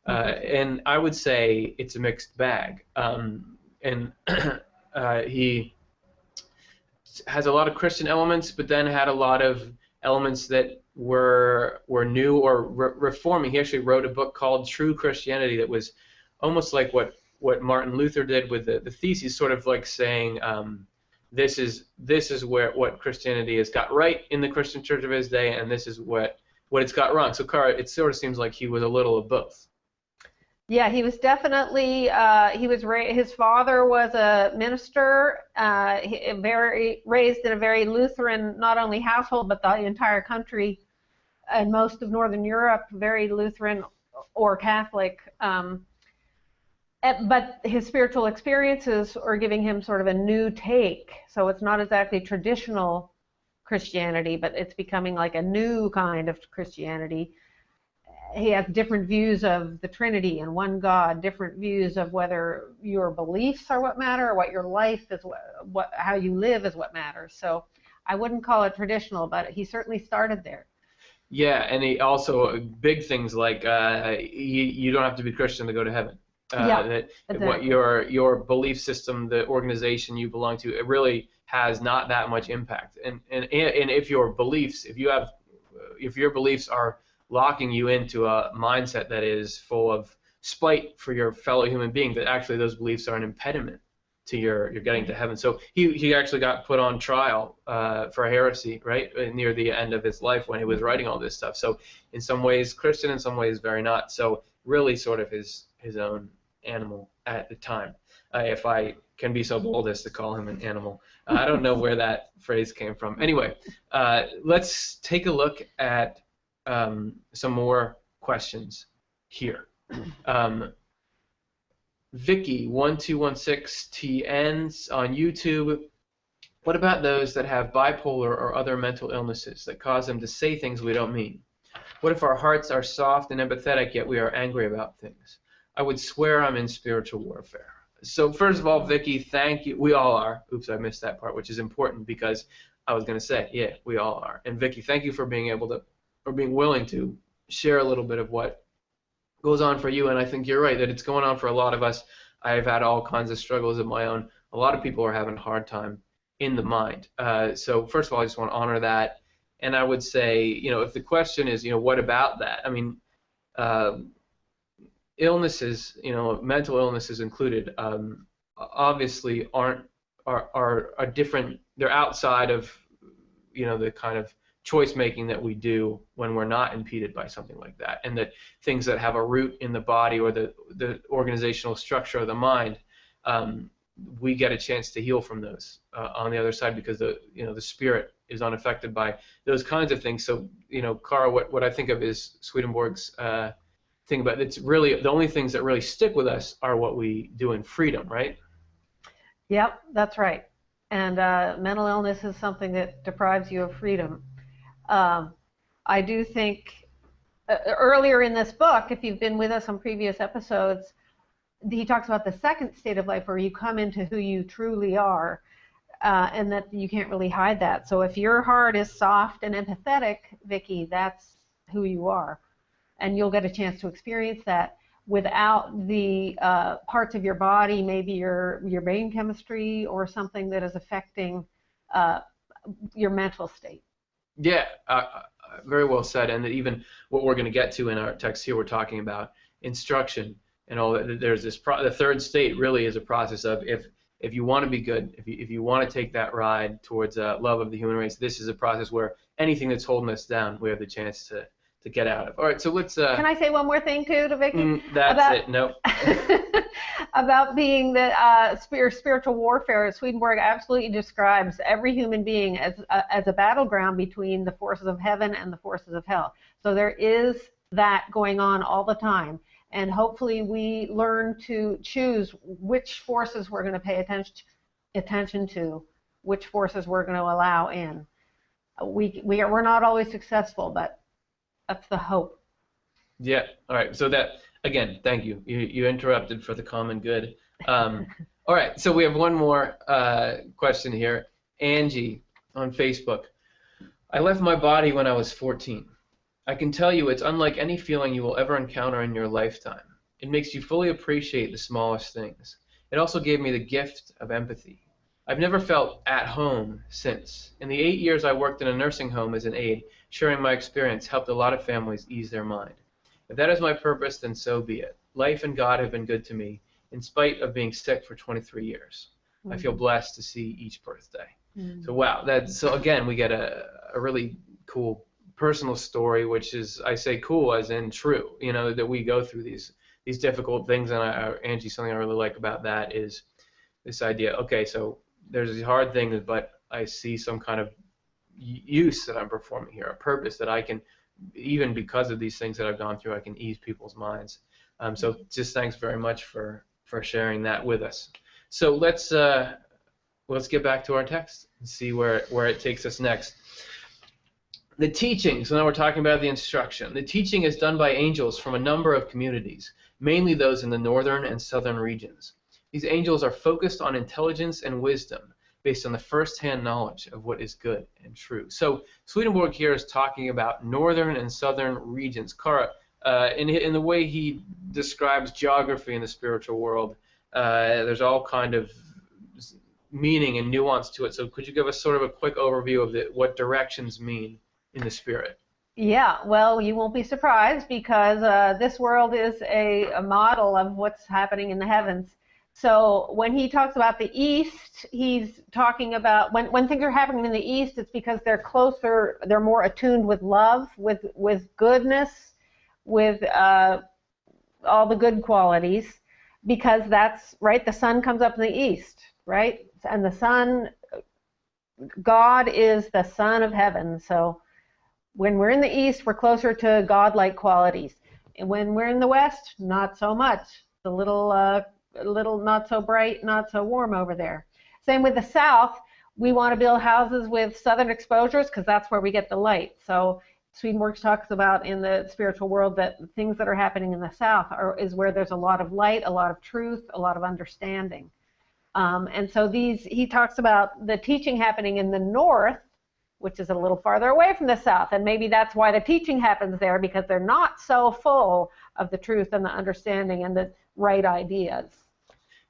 And I would say it's a mixed bag. And he has a lot of Christian elements, but then had a lot of elements that were new or reforming. He actually wrote a book called True Christianity that was almost like what Martin Luther did with the theses, sort of like saying, this is what Christianity has got right in the Christian church of his day, and this is what it's got wrong. So, Cara, it sort of seems like he was a little of both. Yeah, he was definitely. His father was a minister, raised in a very Lutheran, not only household, but the entire country and most of Northern Europe, very Lutheran or Catholic. But his spiritual experiences are giving him sort of a new take. So it's not exactly traditional Christianity, but it's becoming like a new kind of Christianity. He has different views of the Trinity and one God, different views of whether your beliefs are what matter or what your life is, how you live is what matters. So I wouldn't call it traditional, but he certainly started there. Yeah, and he also, big things like you don't have to be Christian to go to heaven. That exactly. What your belief system, the organization you belong to, it really has not that much impact. And if your beliefs, if your beliefs are locking you into a mindset that is full of spite for your fellow human being, that actually those beliefs are an impediment to your getting to heaven. So he actually got put on trial for heresy, right, near the end of his life when he was writing all this stuff. So in some ways Christian, in some ways very not. So really sort of his own animal at the time, if I can be so bold as to call him an animal. I don't know where that phrase came from. Anyway, let's take a look at some more questions here. Vicky1216TN on YouTube. What about those that have bipolar or other mental illnesses that cause them to say things we don't mean? What if our hearts are soft and empathetic, yet we are angry about things? I would swear I'm in spiritual warfare. So first of all, Vicky, thank you. We all are. Oops, I missed that part, which is important because I was going to say, yeah, we all are. And Vicky, thank you for being able to, or being willing to share a little bit of what goes on for you. And I think you're right that it's going on for a lot of us. I've had all kinds of struggles of my own. A lot of people are having a hard time in the mind. So first of all, I just want to honor that. And I would say, if the question is, what about that? I mean, illnesses, mental illnesses included, obviously are different. They're outside of, the kind of choice making that we do when we're not impeded by something like that, and that things that have a root in the body or the organizational structure of the mind, we get a chance to heal from those on the other side, because the spirit is unaffected by those kinds of things. So Cara, what I think of is Swedenborg's thing about it's really the only things that really stick with us are what we do in freedom, right? Yep, that's right. And mental illness is something that deprives you of freedom. I do think earlier in this book, if you've been with us on previous episodes, he talks about the second state of life where you come into who you truly are, and that you can't really hide that. So if your heart is soft and empathetic, Vicky, that's who you are. And you'll get a chance to experience that without the parts of your body, maybe your brain chemistry or something that is affecting your mental state. Yeah, very well said. And that even what we're going to get to in our text here, we're talking about instruction and all that. There's this the third state really is a process of if you want to be good, if you want to take that ride towards love of the human race, this is a process where anything that's holding us down, we have the chance to get out of. All right, so let's. Can I say one more thing too to Vicky? That's it. No. About being the spiritual warfare, Swedenborg absolutely describes every human being as a battleground between the forces of heaven and the forces of hell. So there is that going on all the time, and hopefully we learn to choose which forces we're going to pay attention to, which forces we're going to allow in. We're not always successful, but that's the hope. Yeah. All right. So that, again, thank you. You interrupted for the common good. All right. So we have one more question here. Angie on Facebook. I left my body when I was 14. I can tell you it's unlike any feeling you will ever encounter in your lifetime. It makes you fully appreciate the smallest things. It also gave me the gift of empathy. I've never felt at home since. In the 8 years I worked in a nursing home as an aide, sharing my experience helped a lot of families ease their mind. If that is my purpose, then so be it. Life and God have been good to me, in spite of being sick for 23 years. I feel blessed to see each birthday. So wow, so again, we get a really cool personal story, which is, I say cool as in true, that we go through these difficult things. And Angie, something I really like about that is this idea, okay, so there's these hard things, but I see some kind of use that I'm performing here, a purpose that I can, even because of these things that I've gone through, I can ease people's minds. So just thanks very much for sharing that with us. So let's get back to our text and see where it takes us next. The teaching, so now we're talking about the instruction. The teaching is done by angels from a number of communities, mainly those in the northern and southern regions. These angels are focused on intelligence and wisdom based on the first-hand knowledge of what is good and true. So Swedenborg here is talking about northern and southern regions. Cara, in the way he describes geography in the spiritual world, there's all kind of meaning and nuance to it. So could you give us sort of a quick overview of what directions mean in the spirit? Yeah, well, you won't be surprised because this world is a model of what's happening in the heavens. So when he talks about the East, he's talking about when things are happening in the East, it's because they're closer, they're more attuned with love, with goodness, with all the good qualities, because that's, right, the sun comes up in the East, right? And the sun, God is the Son of heaven, so when we're in the East, we're closer to God-like qualities. And when we're in the West, not so much. It's a little not so bright, not so warm over there. Same with the South. We want to build houses with southern exposures because that's where we get the light. So Swedenborg talks about in the spiritual world that the things that are happening in the south is where there's a lot of light, a lot of truth, a lot of understanding. And so he talks about the teaching happening in the north, which is a little farther away from the south, and maybe that's why the teaching happens there, because they're not so full of the truth and the understanding and the right ideas.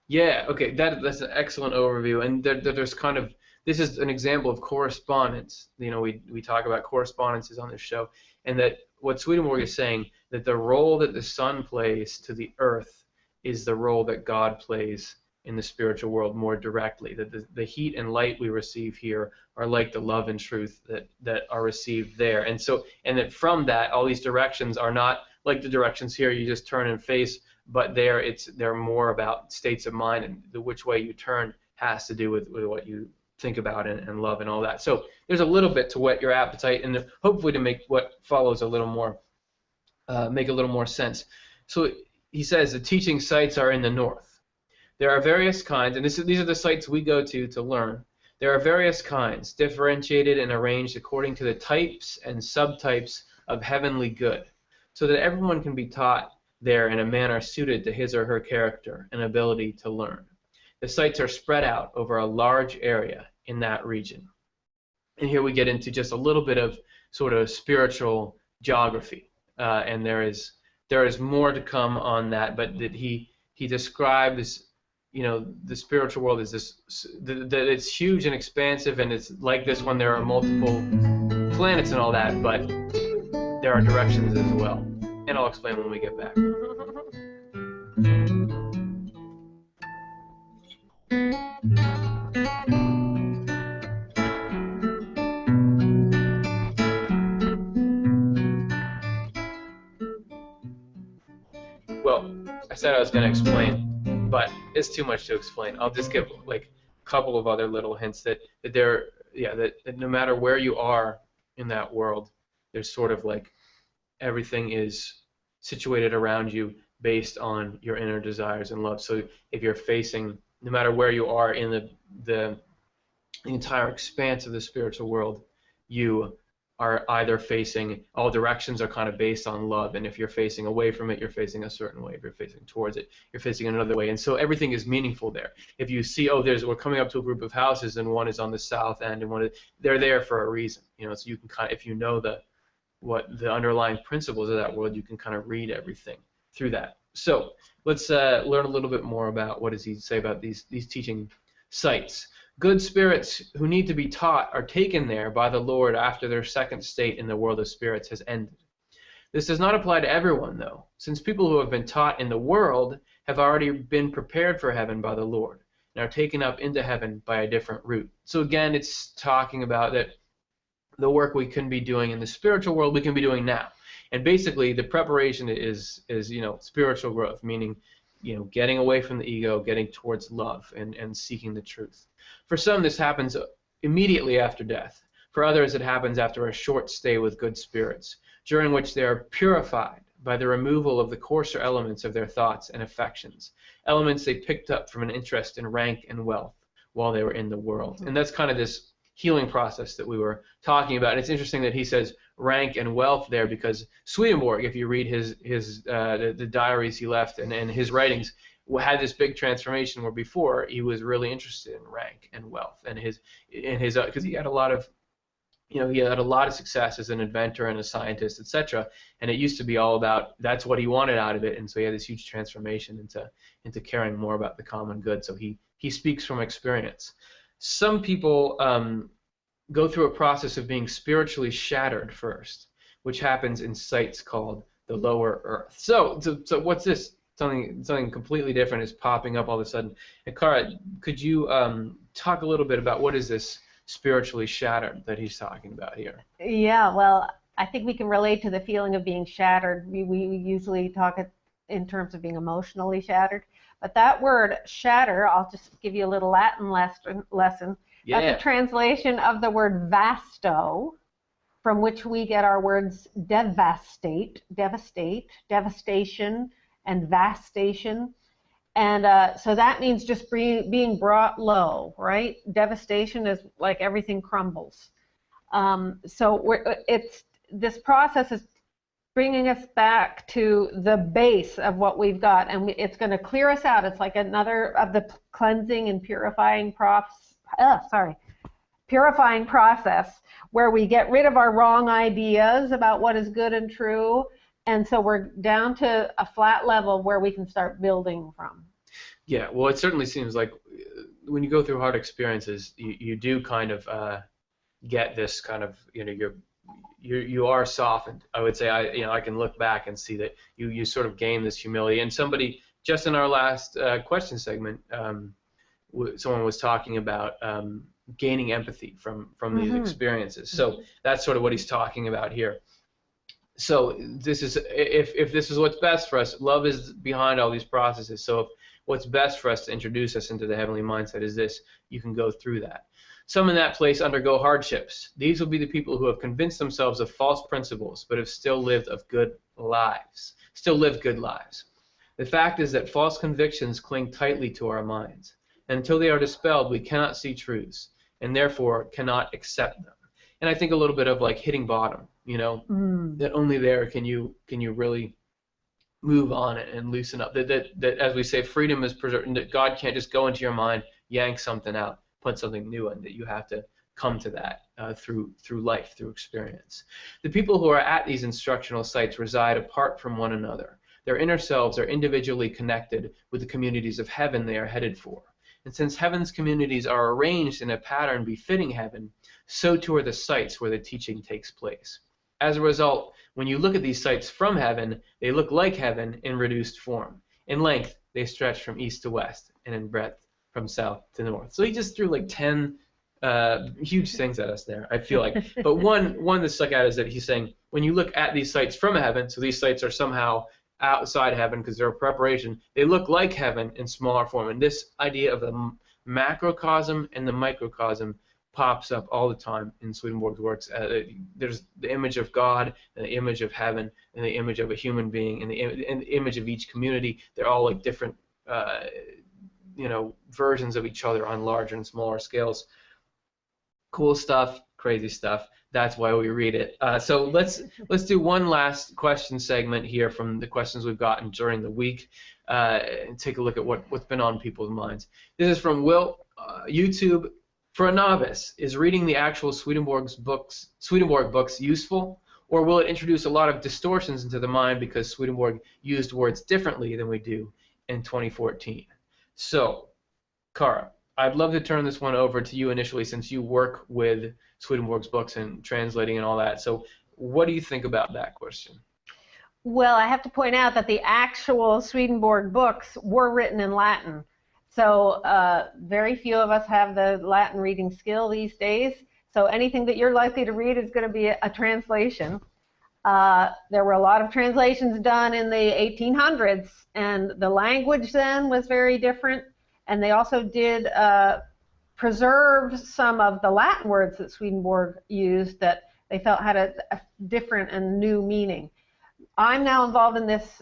Yeah, okay, that's an excellent overview, and there's kind of, this is an example of correspondence. You know, we talk about correspondences on this show, and that what Swedenborg is saying, that the role that the sun plays to the earth is the role that God plays in the spiritual world more directly, that the heat and light we receive here are like the love and truth that are received there. And so, and that from that, all these directions are not like the directions here you just turn and face, but they're more about states of mind, and which way you turn has to do with what you think about and love and all that. So there's a little bit to whet your appetite, and hopefully to make what follows a little more make a little more sense. So he says the teaching sites are in the north. There are various kinds, and these are the sites we go to learn. There are various kinds, differentiated and arranged according to the types and subtypes of heavenly good, so that everyone can be taught there in a manner suited to his or her character and ability to learn. The sites are spread out over a large area in that region. And here we get into just a little bit of sort of spiritual geography, and there is more to come on that, but that he describes, you know, the spiritual world is that it's huge and expansive, and it's like this one, there are multiple planets and all that, but there are directions as well. And I'll explain when we get back. Well, I said I was going to explain, but it's too much to explain. I'll just give like a couple of other little hints that no matter where you are in that world, there's sort of like everything is situated around you based on your inner desires and love. So if you're facing, no matter where you are in the entire expanse of the spiritual world, you are either facing, all directions are kind of based on love, and if you're facing away from it, you're facing a certain way. If you're facing towards it, you're facing another way, and so everything is meaningful there. If you see, we're coming up to a group of houses, and one is on the south end, and they're there for a reason, you know. So you can kind of, if you know what the underlying principles of that world, you can kind of read everything through that. So let's learn a little bit more about what does he say about these teaching sites. Good spirits who need to be taught are taken there by the Lord after their second state in the world of spirits has ended. This does not apply to everyone, though, since people who have been taught in the world have already been prepared for heaven by the Lord and are taken up into heaven by a different route. So again, it's talking about that the work we can be doing in the spiritual world we can be doing now. And basically the preparation is spiritual growth, meaning, you know, getting away from the ego, getting towards love and seeking the truth. For some, this happens immediately after death. For others, it happens after a short stay with good spirits, during which they are purified by the removal of the coarser elements of their thoughts and affections, elements they picked up from an interest in rank and wealth while they were in the world. And that's kind of this healing process that we were talking about. And it's interesting that he says rank and wealth there, because Swedenborg, if you read the diaries he left and his writings, had this big transformation where before he was really interested in rank and wealth and his because he had a lot of success as an inventor and a scientist, etc. And it used to be all about, that's what he wanted out of it, and so he had this huge transformation into caring more about the common good. So he speaks from experience. Some people go through a process of being spiritually shattered first, which happens in sites called the lower earth. So what's this? Something completely different is popping up all of a sudden. And Cara, could you talk a little bit about what is this spiritually shattered that he's talking about here? Yeah, well, I think we can relate to the feeling of being shattered. We usually talk in terms of being emotionally shattered. But that word shatter, I'll just give you a little Latin lesson. Yeah. That's a translation of the word vasto, from which we get our words devastate, devastation, and vastation. And so that means just being brought low, right? Devastation is like everything crumbles. So this process is bringing us back to the base of what we've got, and it's going to clear us out. It's like another of the cleansing and purifying purifying process where we get rid of our wrong ideas about what is good and true, and so we're down to a flat level where we can start building from. Yeah, well, it certainly seems like when you go through hard experiences, you do kind of get this kind of, you are softened. I would say I can look back and see that you sort of gain this humility. And somebody just in our last question segment, someone was talking about gaining empathy from these experiences. So that's sort of what he's talking about here. So this is if this is what's best for us, love is behind all these processes. So if what's best for us to introduce us into the heavenly mindset is this, you can go through that. Some in that place undergo hardships. These will be the people who have convinced themselves of false principles, but have still lived good lives. The fact is that false convictions cling tightly to our minds, and until they are dispelled, we cannot see truths, and therefore cannot accept them. And I think a little bit of like hitting bottom, that only there can you really move on it and loosen up. That as we say, freedom is preserved. That God can't just go into your mind, yank something out, put something new in. That you have to come to that through life, through experience. The people who are at these instructional sites reside apart from one another. Their inner selves are individually connected with the communities of heaven they are headed for. And since heaven's communities are arranged in a pattern befitting heaven, so too are the sites where the teaching takes place. As a result, when you look at these sites from heaven, they look like heaven in reduced form. In length, they stretch from east to west, and in breadth, from south to north. So he just threw like 10 huge things at us there, I feel like. But one that stuck out is that he's saying, when you look at these sites from heaven, so these sites are somehow outside heaven because they're a preparation, they look like heaven in smaller form. And this idea of the macrocosm and the microcosm pops up all the time in Swedenborg's works. There's the image of God, and the image of heaven, and the image of a human being, and the image of each community. They're all like different versions of each other on larger and smaller scales. Cool stuff, crazy stuff. That's why we read it. So let's do one last question segment here from the questions we've gotten during the week, and take a look at what's been on people's minds. This is from Will, YouTube. For a novice, is reading the actual Swedenborg books useful, or will it introduce a lot of distortions into the mind because Swedenborg used words differently than we do in 2014? So, Cara, I'd love to turn this one over to you initially, since you work with Swedenborg's books and translating and all that. So what do you think about that question? Well, I have to point out that the actual Swedenborg books were written in Latin. So very few of us have the Latin reading skill these days. So anything that you're likely to read is going to be a translation. There were a lot of translations done in the 1800s, and the language then was very different. And they also did preserve some of the Latin words that Swedenborg used that they felt had a different and new meaning. I'm now involved in this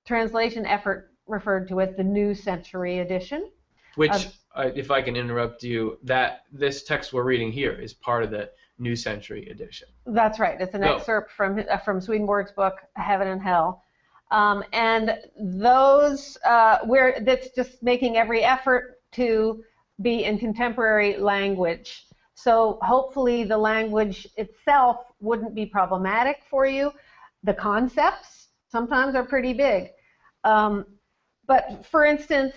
translation effort referred to as the New Century Edition. Which, if I can interrupt you, that this text we're reading here is part of the New Century Edition. That's right. It's an excerpt from Swedenborg's book, Heaven and Hell. And those, that's just making every effort to be in contemporary language. So hopefully the language itself wouldn't be problematic for you. The concepts sometimes are pretty big. But for instance,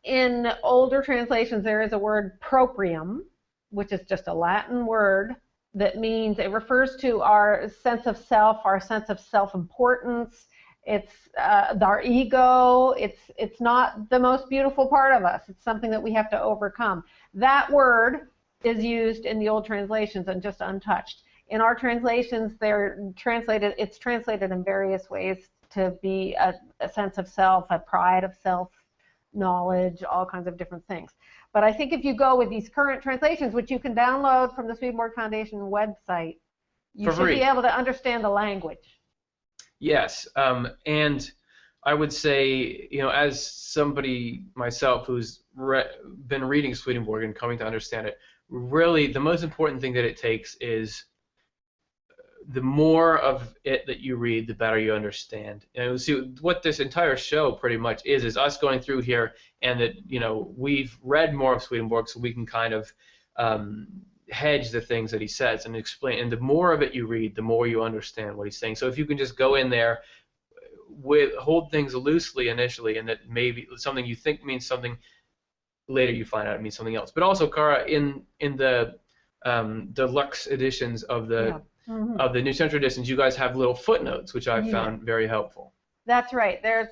in older translations, there is a word proprium, which is just a Latin word that means, it refers to our sense of self, our sense of self-importance. It's our ego. It's not the most beautiful part of us. It's something that we have to overcome. That word is used in the old translations and just untouched. In our translations, it's translated in various ways to be a sense of self, a pride of self, knowledge, all kinds of different things. But I think if you go with these current translations, which you can download from the Swedenborg Foundation website, you should be able to understand the language. Yes, and I would say, as somebody myself who's been reading Swedenborg and coming to understand it, really the most important thing that it takes is the more of it that you read, the better you understand. And see what this entire show pretty much is us going through here, and that we've read more of Swedenborg, so we can kind of hedge the things that he says and explain. And the more of it you read, the more you understand what he's saying. So if you can just go in there hold things loosely initially, and that maybe something you think means something, later you find out it means something else. But also, Cara, in the deluxe editions of the of the New Century editions, you guys have little footnotes, which I found very helpful. That's right. There's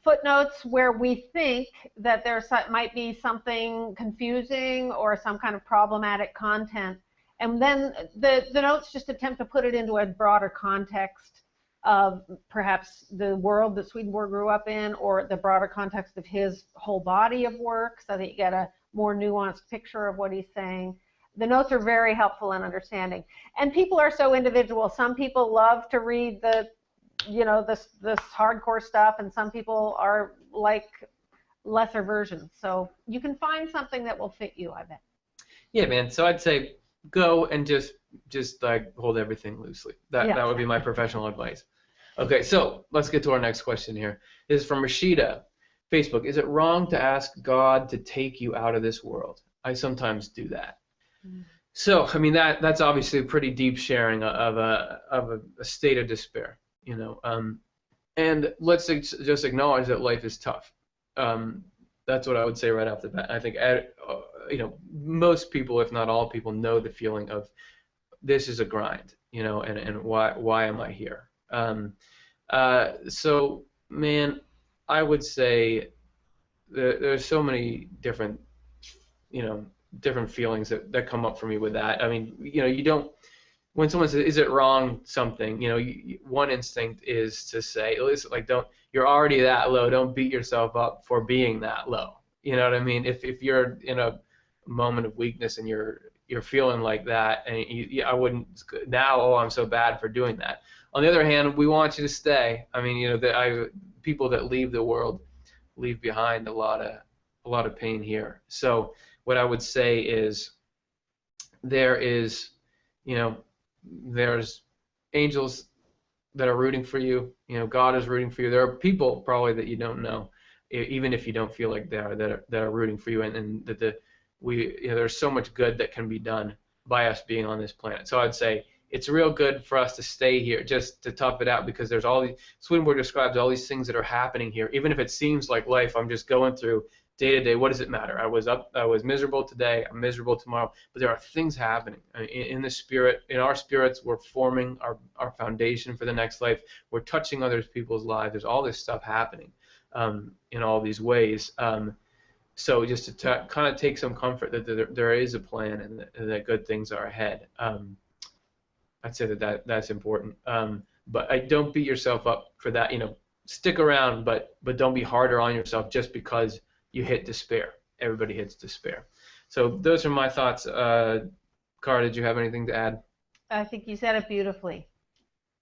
footnotes where we think that there might be something confusing or some kind of problematic content, and then the notes just attempt to put it into a broader context of perhaps the world that Swedenborg grew up in, or the broader context of his whole body of work, so that you get a more nuanced picture of what he's saying. The notes are very helpful in understanding. And people are so individual. Some people love to read the, this hardcore stuff, and some people are like lesser versions. So you can find something that will fit you, I bet. Yeah, man. So I'd say go and just like hold everything loosely. That would be my professional advice. Okay, so let's get to our next question here. This is from Rashida, Facebook. Is it wrong to ask God to take you out of this world? I sometimes do that. So, I mean, that's obviously a pretty deep sharing of a state of despair, and let's just acknowledge that life is tough. That's what I would say right off the bat. I think, most people, if not all people, know the feeling of this is a grind, and why am I here? So, man, I would say there's so many different, different feelings that come up for me with that. I mean, you don't, when someone says, is it wrong something, one instinct is to say, listen, like, you're already that low, don't beat yourself up for being that low. You know what I mean? If you're in a moment of weakness and you're feeling like that, and I wouldn't now, oh, I'm so bad for doing that. On the other hand, we want you to stay. I mean, people that leave the world leave behind a lot of pain here. So what I would say is there's angels that are rooting for you. God is rooting for you. There are people probably that you don't know, even if you don't feel like they are, that are rooting for you, and that there's so much good that can be done by us being on this planet. So I'd say it's real good for us to stay here, just to tough it out, because there's all these, Swedenborg describes all these things that are happening here. Even if it seems like life I'm just going through day to day, what does it matter? I was miserable today, I'm miserable tomorrow, but there are things happening in the spirit, in our spirits. We're forming our foundation for the next life. We're touching other people's lives. There's all this stuff happening in all these ways. So just to kind of take some comfort that there is a plan, and that good things are ahead. I'd say that's important. But I don't beat yourself up for that. Stick around, but don't be harder on yourself just because you hit despair. Everybody hits despair. So those are my thoughts. Cara, did you have anything to add? I think you said it beautifully.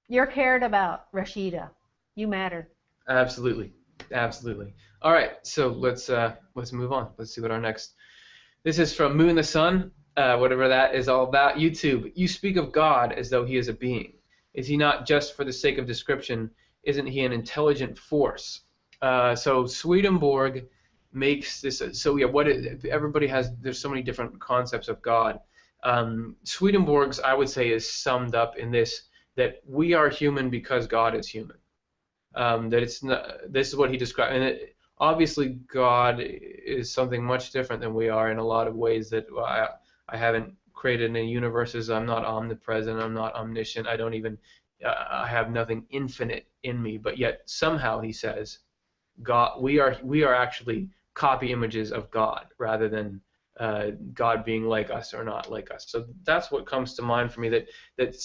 You're cared about, Rashida. You matter. Absolutely. All right, so let's move on. Let's see what our next. This is from Moon the Sun, whatever that is all about. YouTube. You speak of God as though he is a being. Is he not just for the sake of description? Isn't he an intelligent force? So Swedenborg makes this. So yeah, everybody has. There's so many different concepts of God. Swedenborg's, I would say, is summed up in this: that we are human because God is human. That it's not, this is what he described, and obviously God is something much different than we are in a lot of ways. That I haven't created any universes. I'm not omnipresent. I'm not omniscient. I don't even I have nothing infinite in me. But yet somehow he says, God, we are actually copy images of God rather than God being like us or not like us. So that's what comes to mind for me. That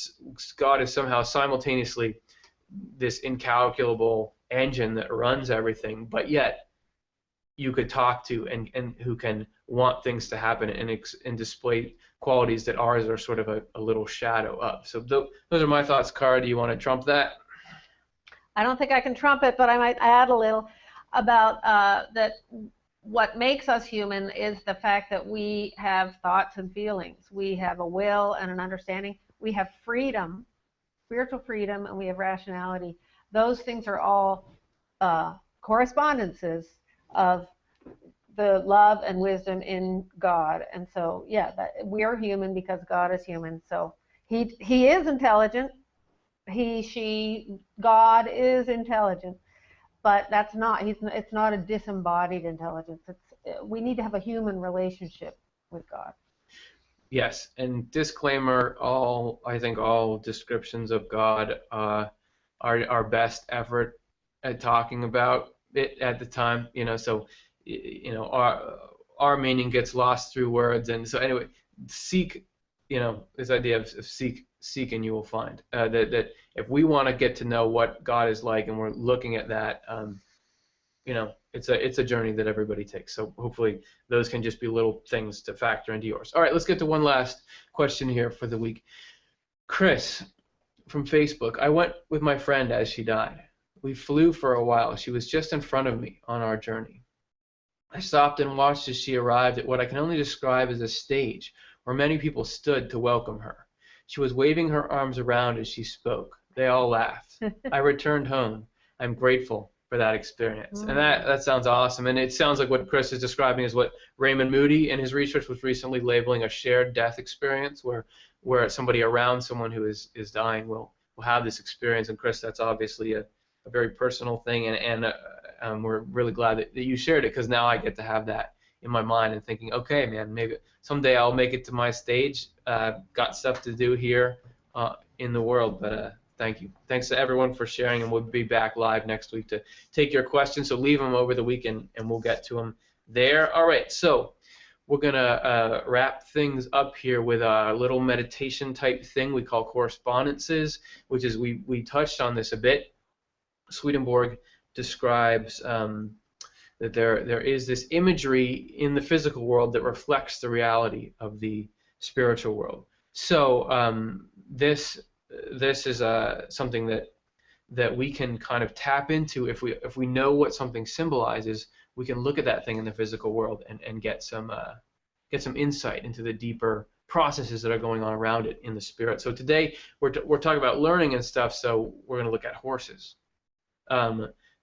God is somehow simultaneously this incalculable engine that runs everything, but yet you could talk to and who can want things to happen and display qualities that ours are sort of a little shadow of. So those are my thoughts. Cara, do you want to trump that? I don't think I can trump it, but I might add a little about that. What makes us human is the fact that we have thoughts and feelings. We have a will and an understanding. we have freedom, spiritual freedom, and we have rationality. Those things are all correspondences of the love and wisdom in God. And so, yeah, that we are human because God is human. So he is intelligent. God is intelligent. But that's not, it's not a disembodied intelligence. We need to have a human relationship with God. Yes, and disclaimer, I think all descriptions of God are our best effort at talking about it at the time, so our meaning gets lost through words, and so anyway, seek, this idea of seek and you will find, that if we want to get to know what God is like and we're looking at that, it's a journey that everybody takes. So hopefully those can just be little things to factor into yours. All right, let's get to one last question here for the week. Chris from Facebook, I went with my friend as she died. We flew for a while. She was just in front of me on our journey. I stopped and watched as she arrived at what I can only describe as a stage where many people stood to welcome her. She was waving her arms around as she spoke. They all laughed. I returned home. I'm grateful for that experience. And that sounds awesome. And it sounds like what Chris is describing is what Raymond Moody in his research was recently labeling a shared death experience, where somebody around someone who is dying will have this experience. And Chris, that's obviously a very personal thing, and we're really glad that you shared it, because now I get to have that in my mind and thinking, okay, man, maybe someday I'll make it to my stage. Got stuff to do here in the world, but thank you. Thanks to everyone for sharing, and we'll be back live next week to take your questions, so leave them over the weekend and we'll get to them there. All right, so we're going to wrap things up here with a little meditation type thing we call correspondences, which is, we touched on this a bit. Swedenborg describes that there is this imagery in the physical world that reflects the reality of the spiritual world. So this is something that we can kind of tap into if we know what something symbolizes. We can look at that thing in the physical world and get some insight into the deeper processes that are going on around it in the spirit. So today we're talking about learning and stuff. So we're going to look at horses,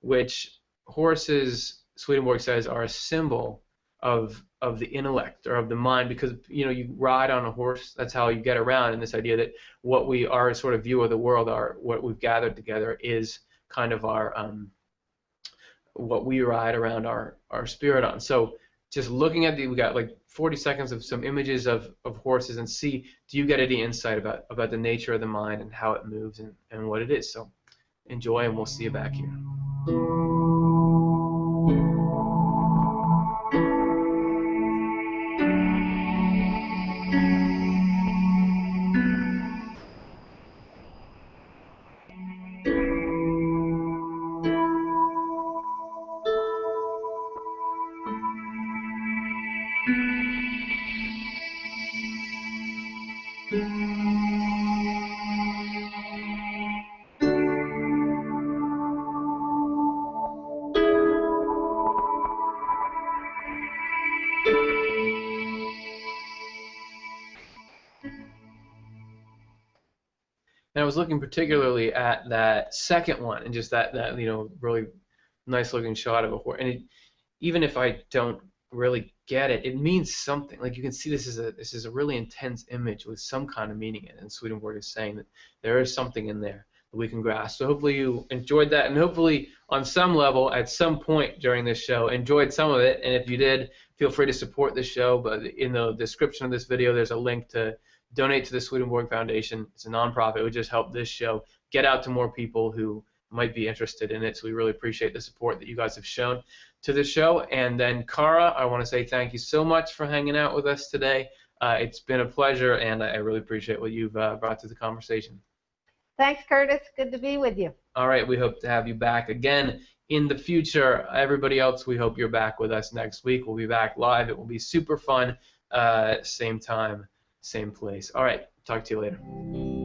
which horses, Swedenborg says, are a symbol of the intellect or of the mind, because you ride on a horse. That's how you get around. And this idea that what our sort of view of the world, what we've gathered together, is kind of our what we ride around our spirit on. So just looking at we got like 40 seconds of some images of horses, and see, do you get any insight about the nature of the mind and how it moves and what it is. So enjoy, and we'll see you back here. And I was looking particularly at that second one, and just that really nice looking shot of a horse. And even if I don't really get it, it means something. Like, you can see this is a really intense image with some kind of meaning in it. And Swedenborg is saying that there is something in there that we can grasp. So hopefully you enjoyed that, and hopefully on some level at some point during this show enjoyed some of it. And if you did, feel free to support the show. But in the description of this video, there's a link to donate to the Swedenborg Foundation. It's a nonprofit. It would just help this show get out to more people who might be interested in it. So we really appreciate the support that you guys have shown to the show. And then Cara, I want to say thank you so much for hanging out with us today. It's been a pleasure, and I really appreciate what you've brought to the conversation. Thanks, Curtis. Good to be with you. All right, we hope to have you back again in the future. Everybody else, we hope you're back with us next week. We'll be back live. It will be super fun. Same time, same place. All right, talk to you later.